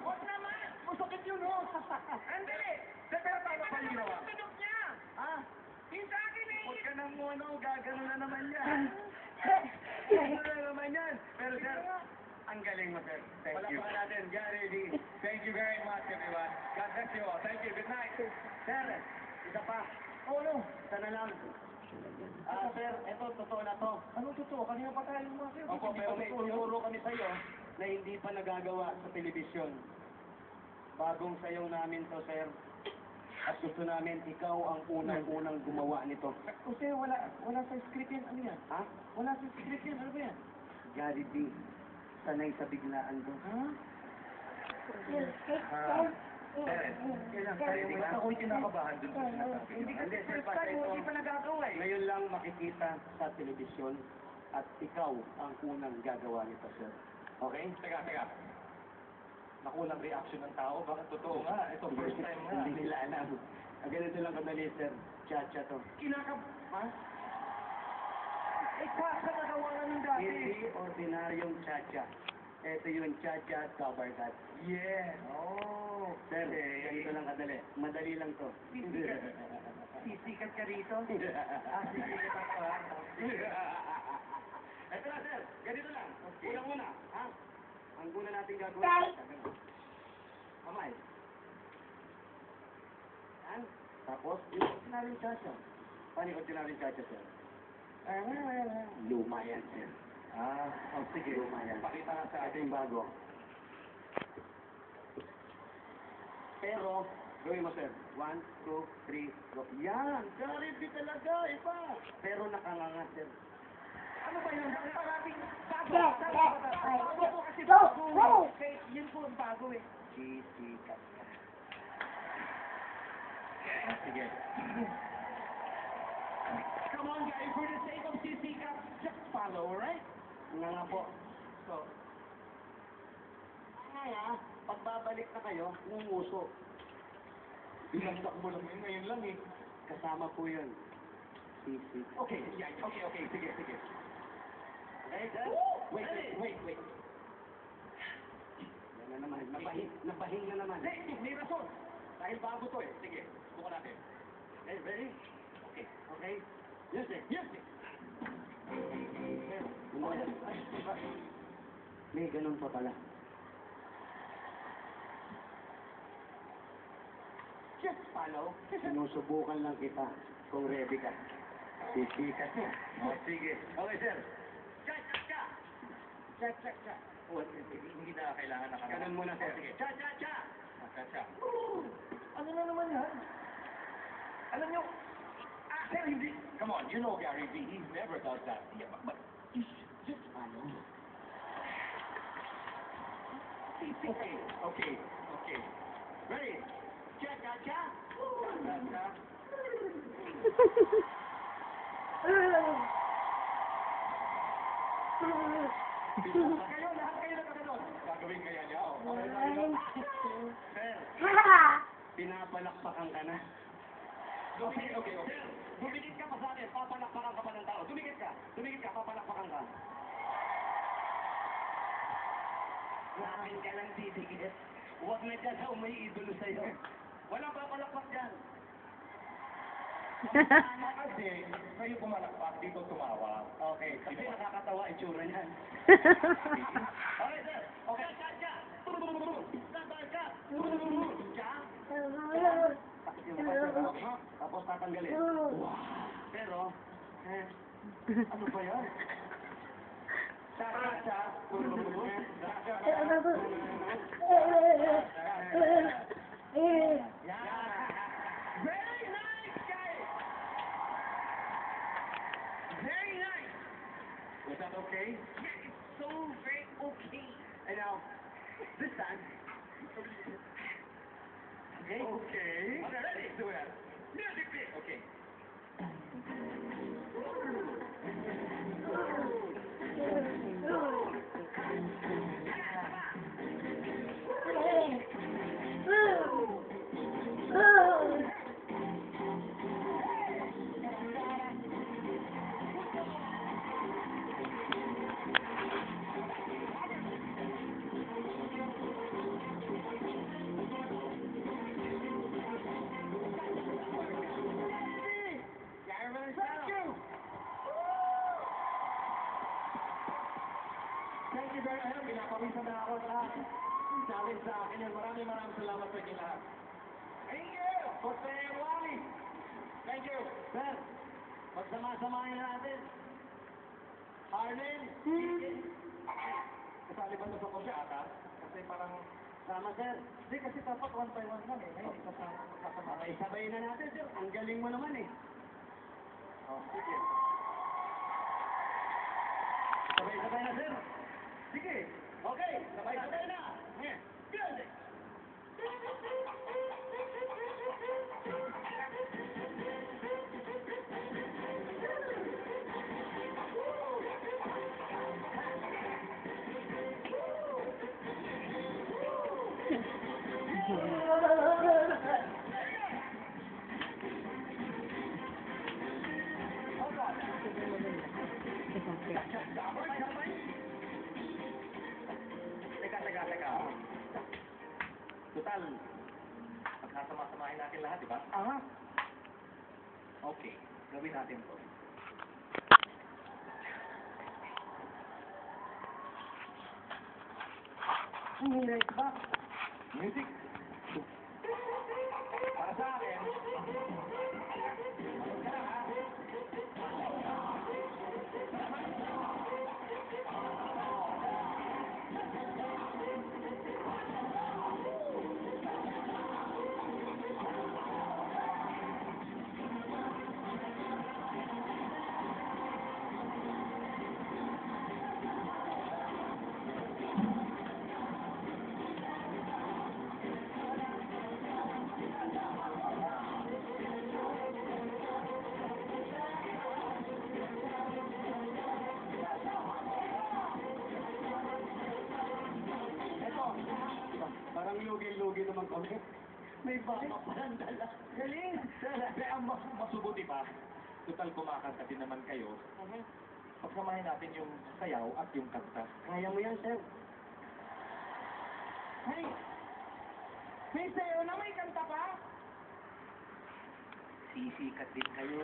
Huwag naman! Masakit yun, oh. Andali! Pero paano pa ginawa? Tunog niya! Ah, Yung sa akin eh! huwag ka nang ano, gagano na naman yan. Gagano na naman yan. Pero sir, ang galing mo, sir. Thank you. Palakpakan natin, Gary D. Thank you very much, everyone. God bless you all. Thank you. Good night. Sir, isa pa. Oh, no. Isa na lang. Ah, sir, eto, totoo na to. Anong totoo? Kanina pa tayo mga Opo, pero may tinuro kami sa'yo na hindi pa nagagawa sa telebisyon. Bagong sayaw namin to, sir. At gusto namin ikaw ang unang-unang gumawa nito. Kasi wala sa script yan. Ano yan? Ha? Wala sa script yan. Ano ba yan? Gary B, sanay sa biglaan to. Ha? Kailan tayo Ba't ako'y kinakabahan dun sa sinasabi? Hindi kasi Hindi, sir, first time mo, ito. hindi pa nagagawa eh. Ngayon lang makikita sa telebisyon at ikaw ang unang gagawa nito, sir. Okay? Teka. Nakulang reaction ng tao. Bakit totoo nga? Ito first time nga. Hindi nila alam. Ang ganito lang kadali, sir. Cha-cha to. Ha? Eh, kasa nagawa namin dati. Hindi ordinaryong cha-cha. Ito yung cha-cha cover cut. Yeah. Oh. Sir, ganito lang kadali. Madali lang to. Sisikat ka rito? Sisikat ako ha? Ito na, sir. Ganito lang. Unang-una, ha? Ang una natin gagawin. Tay. Kamay. Yan. Tapos, yung ordinary cha-cha. Paano yung ordinary cha-cha, sir? Luma yan, sir. Sige, luma yan. Pakita nga sa Ito yung bago. Pero, gawin mo, sir. 1, 2, 3, go. Yan! Gary B talaga, iba! Pero nakanganga, sir. Ano ba yun? Parating bago. Yes, Bago yes, ba? yes. Bago po kasi Go, bago. go. Okay, yun po ang bago eh. Sisikat ka. Sige. Come on guys, for the sake of sisikat, just follow, alright? Nga nga po. So, Nga nga. pagbabalik na kayo, umuso. Binagsak mo lang yun, ngayon lang eh. Kasama po yun. Sisig. Okay, yeah, okay, sige. Okay, sir? Wait. Yan na naman. Napahin na naman. Hindi, may rason. Dahil bago to eh. Sige, subukan natin. Okay, ready? Okay. Okay. Music. May ganun pa pala. Just follow. Sinusubukan lang kita kung ready ka. Sisikat mo. Oh, sige. Okay, sir. Cha. Oh, hindi na kailangan na Ganun muna, sir. Sige. Cha. Cha. Ano na naman yan? Alam nyo, sir, hindi. Come on, you know Gary V. He never does that. Yeah, but you should just follow. Okay. Ready? Cha. Cha. Kayo, lahat kayo nakaganon. Gagawin kaya niya, oh. Sir, pinapalakpakan ka na. Okay. Sir, dumikit ka pa sa akin, papalakpakan ka pa ng tao. Dumikit ka, papalakpakan ka. Sa akin ka lang didikit. Huwag na dyan sa may idolo sa'yo. Walang papalakpak dyan. Kasi, kayo pumalakpak, dito tumawa. Okay, kasi nakakatawa itsura niyan. Okay, sir. Okay, cha. Tatay ka. Cha. Tapos tatanggalin. Pero, ano ba yan? Cha. Very nice, guys. Very nice. Was that okay? Yeah, it's so very okay. And now, this time. Okay? Okay, ready? Do it. Music, please. Okay. Thank you very much. Pinapawisan na ako sa challenge sa akin yun. Maraming salamat sa inyo lahat. Thank you! Jose Wally! Thank you! Sir, pagsama-samahin natin. Harlan, Kasali ba na sa konsya ata? Kasi parang... sama sir. Hindi kasi dapat one by one lang eh. Hindi kasama. Sabay na natin sir. Ang galing mo naman eh. Oh, sige. Sabay-sabay na sir. Sige! Okay, sabay-sabay na. Music! Teka. Total, pagkasama-samahin natin lahat, di ba? Aha. Okay, gawin natin to. Nice ba? Music. Para sa akin. kami. May baka palang dala. Galing! Kaya mas masubuti pa. Total kumakanta din naman kayo. Pagsamahin natin yung sayaw at yung kanta. Kaya mo yan, sir. Hey! May sayo na, may kanta pa? Sisikat din kayo.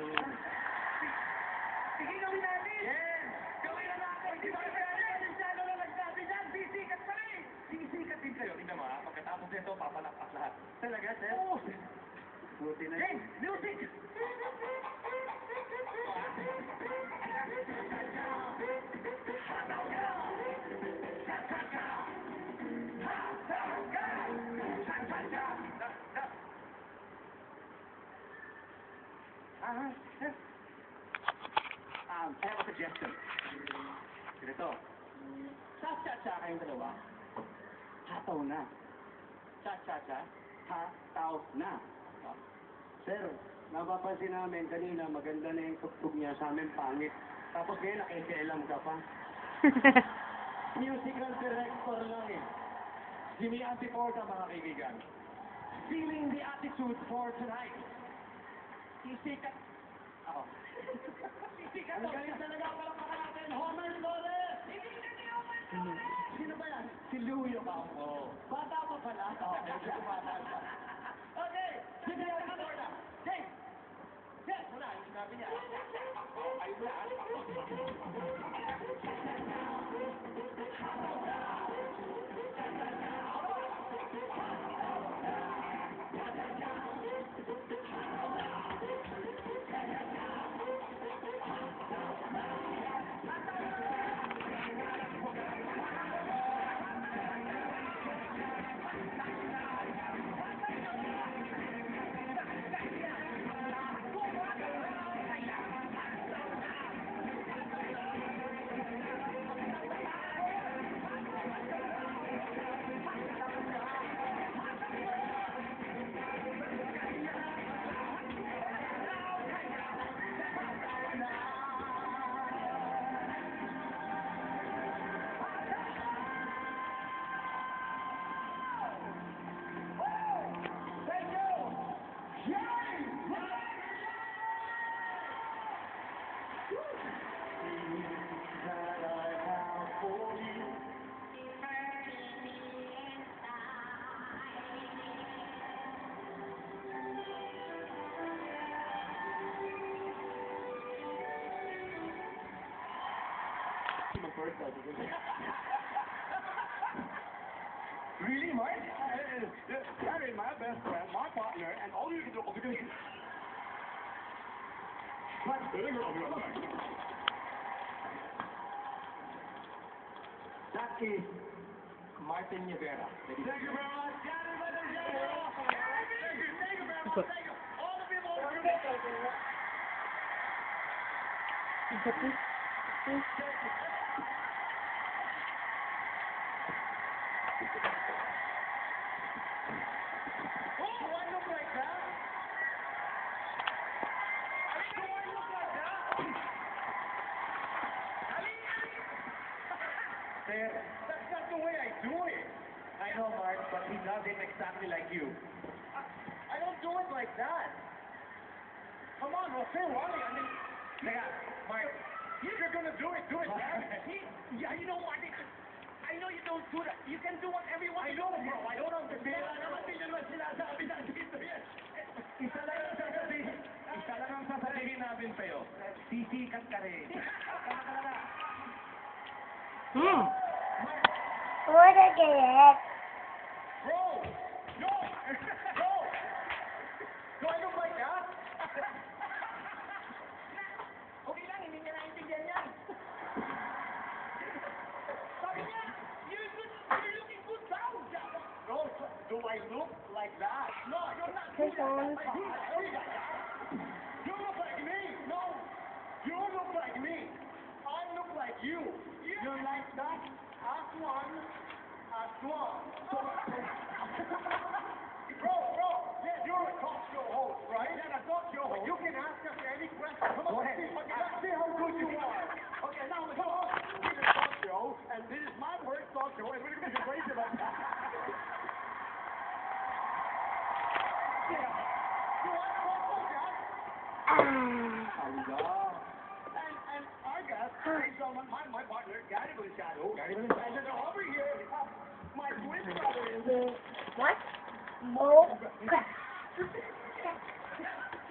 Sige, gawin natin! Yes! Gawin na natin! Di ba masyado na nagsabi dyan? Sisikat pa rin! Sisikat din kayo. Tingnan mo ha, pagkatapos nito, papalakpak lahat. Talaga, sir? Oo! Buti na Game! Music! Sir. I have a suggestion. Ganito. Cha-cha-cha kayong dalawa. Hataw na. Cha-cha-cha. Hataw na. Sir, napapansin namin kanina maganda na yung tugtog niya sa amin pangit. Tapos ngayon nakikialam ka pa. Musical director lang eh. Jimmy Antiporta, mga kaibigan. Feeling the attitude for tonight. Sisikat. Ako. Sisikat. Ang galing talaga palakpakan natin. Homer Flores! Sino ba yan? Si Luyo ba ako? Bata pa pala. Medyo bata pa. Okay, Jimmy Antiporta. James! Yes, wala. Yung sinabi niya. Ayun na. Really, Mark? Harry, my best friend, my partner, and all you can do is because That is Martin Rivera. Thank you very much. Gary Rivera. Thank you very much. Thank you. All the people who are Oh, do I look like that? Do I look like that? That's not the way I do it. I know, Mark, but he does it exactly like you. I don't do it like that. Come on, well, say why. I mean, Mark, if you're gonna do it, man. yeah, you know what? I know you don't do that. You can do whatever you want. I know, bro. I don't understand. Isa lang ang sasabihin namin sa'yo. Sisikat ka rin. What a get. Bro! No! No! Do I look like that? Okay lang, hindi niya naintindihan yan. Sabi niya, you're looking good now. No, do I look like that? No, you're not. His own You look like me. No, you look like me. I look like you. You're like that. As one. Bro, yeah, you're a talk show host, right? Yeah, a talk show host. You can ask us any question. Come on, let's see how good you are. Okay, now come on. This is a talk show, and this is my first talk show, and we're going to be crazy about that. Hey, so my partner, Gary Valenciano. Gary Valenciano, over here. My twin brother is... What? Mo.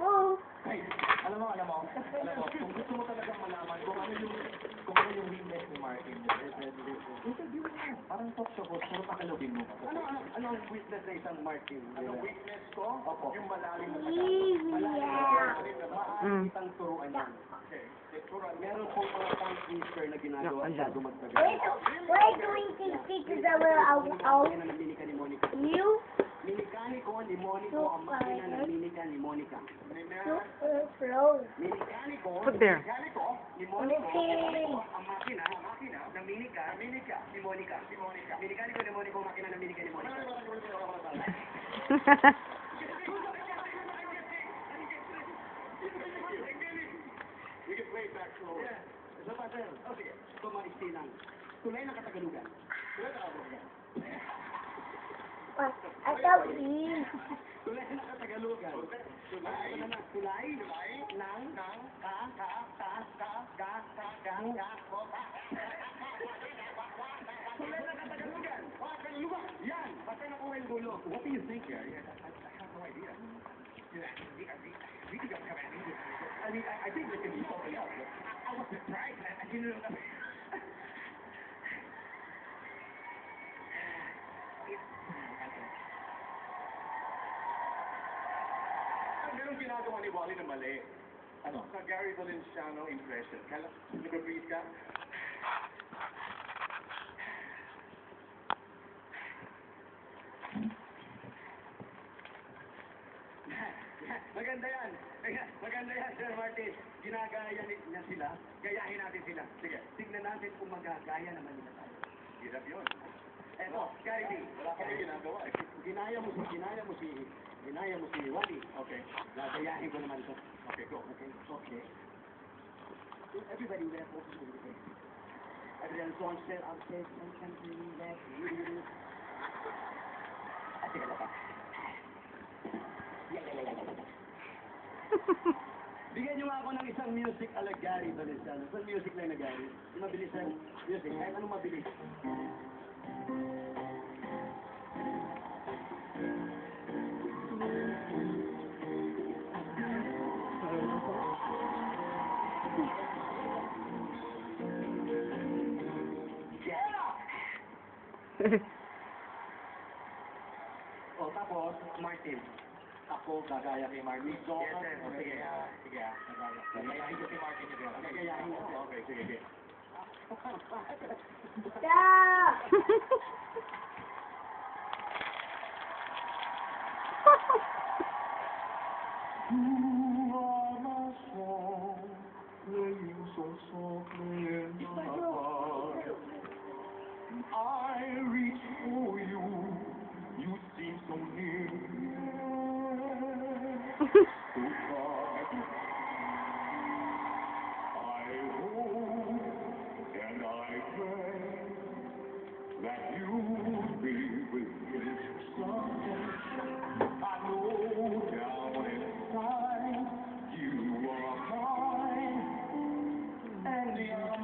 Mo. Hey, alam mo, kung gusto mo talagang malaman kung ano yung weakness ni Martin, interview mo. Parang talk show host, pero pakalogin mo. Ano ang weakness na isang Martin? Ano weakness ko? Opo. Yung malalim na Yeah. Maaari kitang turuan yan. Okay. Turuan. Meron pong mga tongue twister na ginagawa sa gumagtagal. We're going to speak to the world out. Yan ang naminika ni Monica. You Minikaniko ni Monico ang makina ng minika ni Monica. super pro. Minikaniko Put there. ni Monico Okay. ang makina ng minika ni Monica. Minikaniko ni Monico ang makina ng minika ni Monica. We can play it back slowly. Isa pa, sir. O sige, tumaisi lang. Tulay ng Katagalugan. What? I tell you. Tulay ng Katagalugan. Tulay ng Tulay ng Katagalugan. Katagalugan. Yan. Basta nakuha yung dulo. What do you think, Gary? I have no idea. We don't have any idea. I mean, I think we can do something else. I was surprised. I didn't know. Merong ginagawa ni Wally na mali. Ano? Sa Gary Valenciano impression. Kala, nag-breathe ka? Maganda yan. Maganda yan, Sir Martin. Ginagaya niya sila. Gayahin natin sila. Sige, tignan natin kung magagaya naman nila tayo. Hirap yun. Eto, Gary B. Wala kami ginagawa eh. Ginaya mo si Wally. Okay. Gagayahin ko naman ito. Okay, go. Okay. Everybody wear focus on the face. Everyone so upstairs, something that really... Teka lang pa. Bigyan niyo nga ako ng isang music ala Gary Valenciano. Isang music lang na Gary. Yung mabilis ang music. Kahit anong mabilis. O tapos, Martin. Ako gagaya kay Martin. Yes, sir. O, sige. Sige. Gagayahin ko si Martin niya. Gagayahin ko siya. Okay, sige. Stop. I reach for you, you seem so near, so far. I hope and I pray that you will be with me someday. I know down inside you are mine, and I'm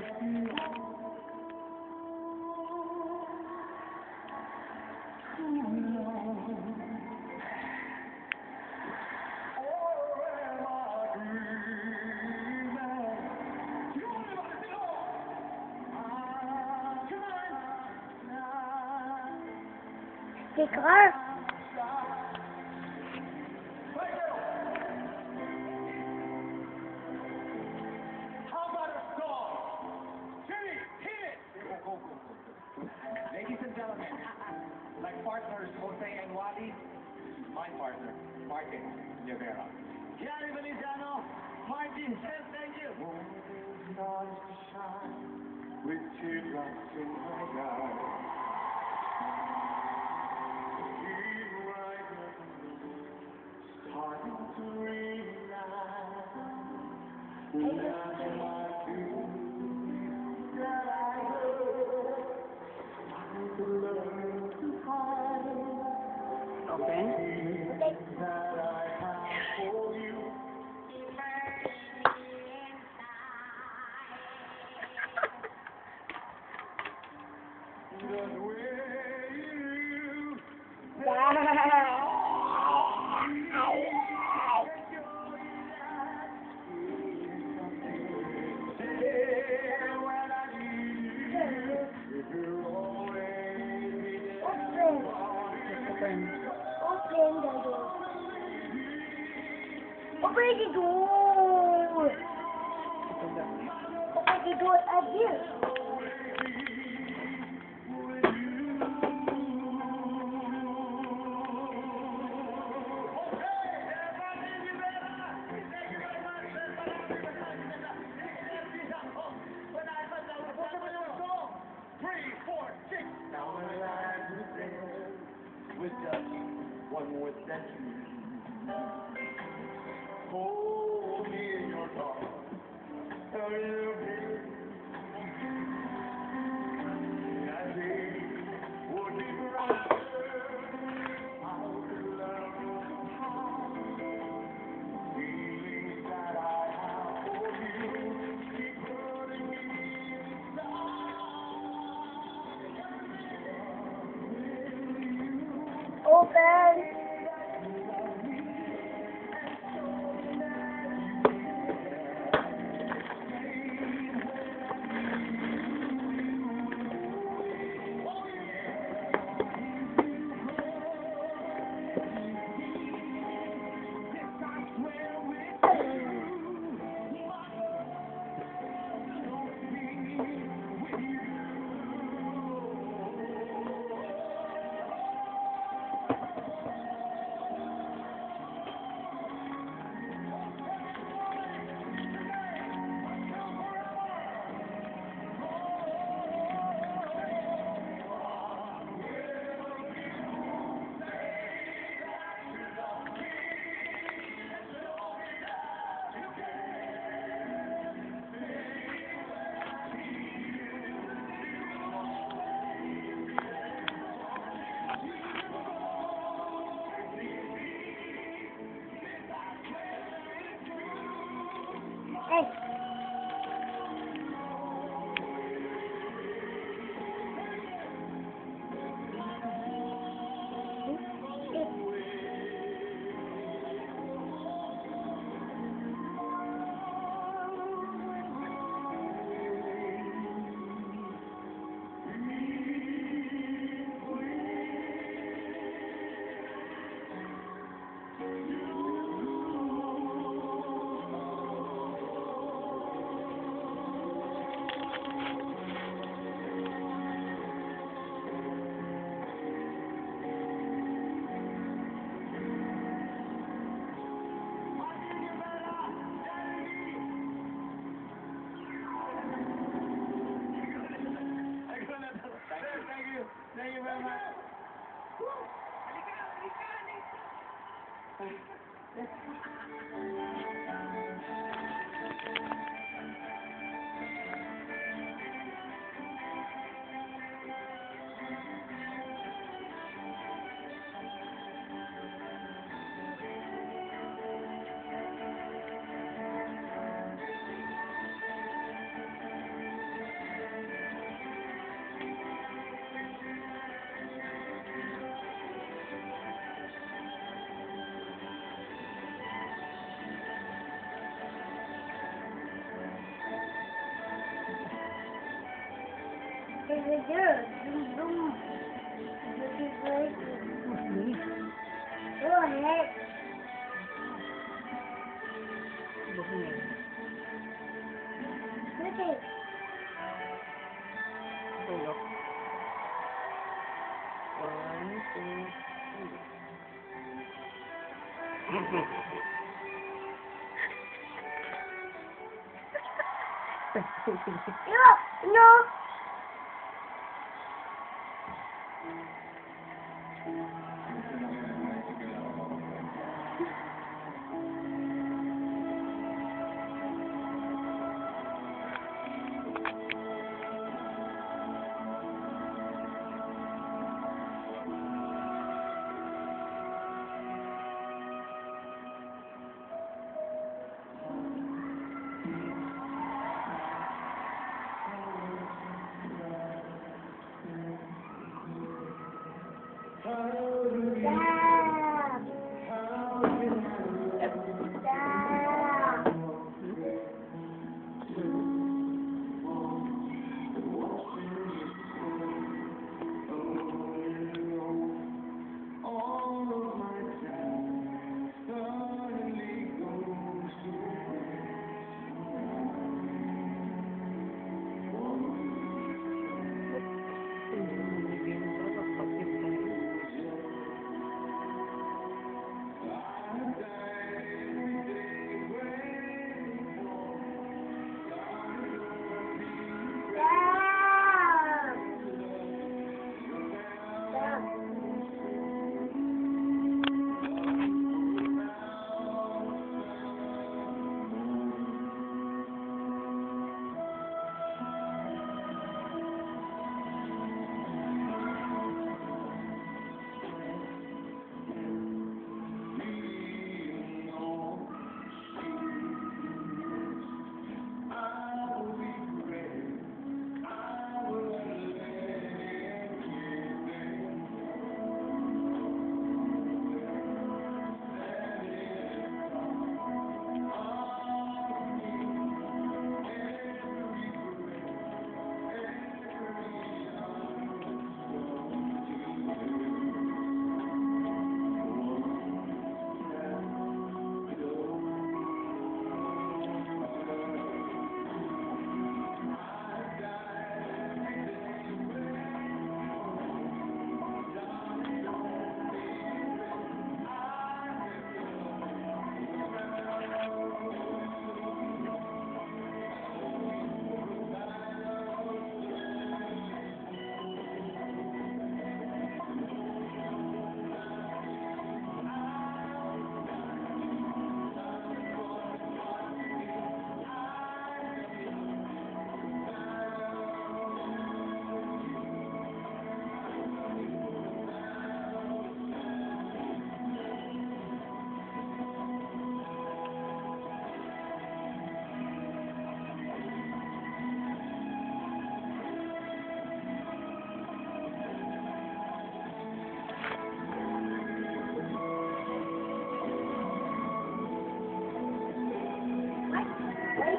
Sticker. How about a song? Jimmy, hit it! Go. Ladies and gentlemen, my partners, Jose and Wally, my partner, Martin Rivera. Gary Valenciano, Martin, says thank you. With teardrops in my eyes. Starting to realize that I do that I to learn to hide Okay. that I have for you. pwede doon. Pwede doon, adil. With just one more century. Hold me in your arms a little bit. That day would be brighter. I'll love feelings that I have for you. Keep hurting me inside. Open. Hey. Thank you very much. Hey, there. Boom, boom. This is working. Go ahead. Okay. Tulog. 1, 2, 3. No.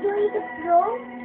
enjoy the flow?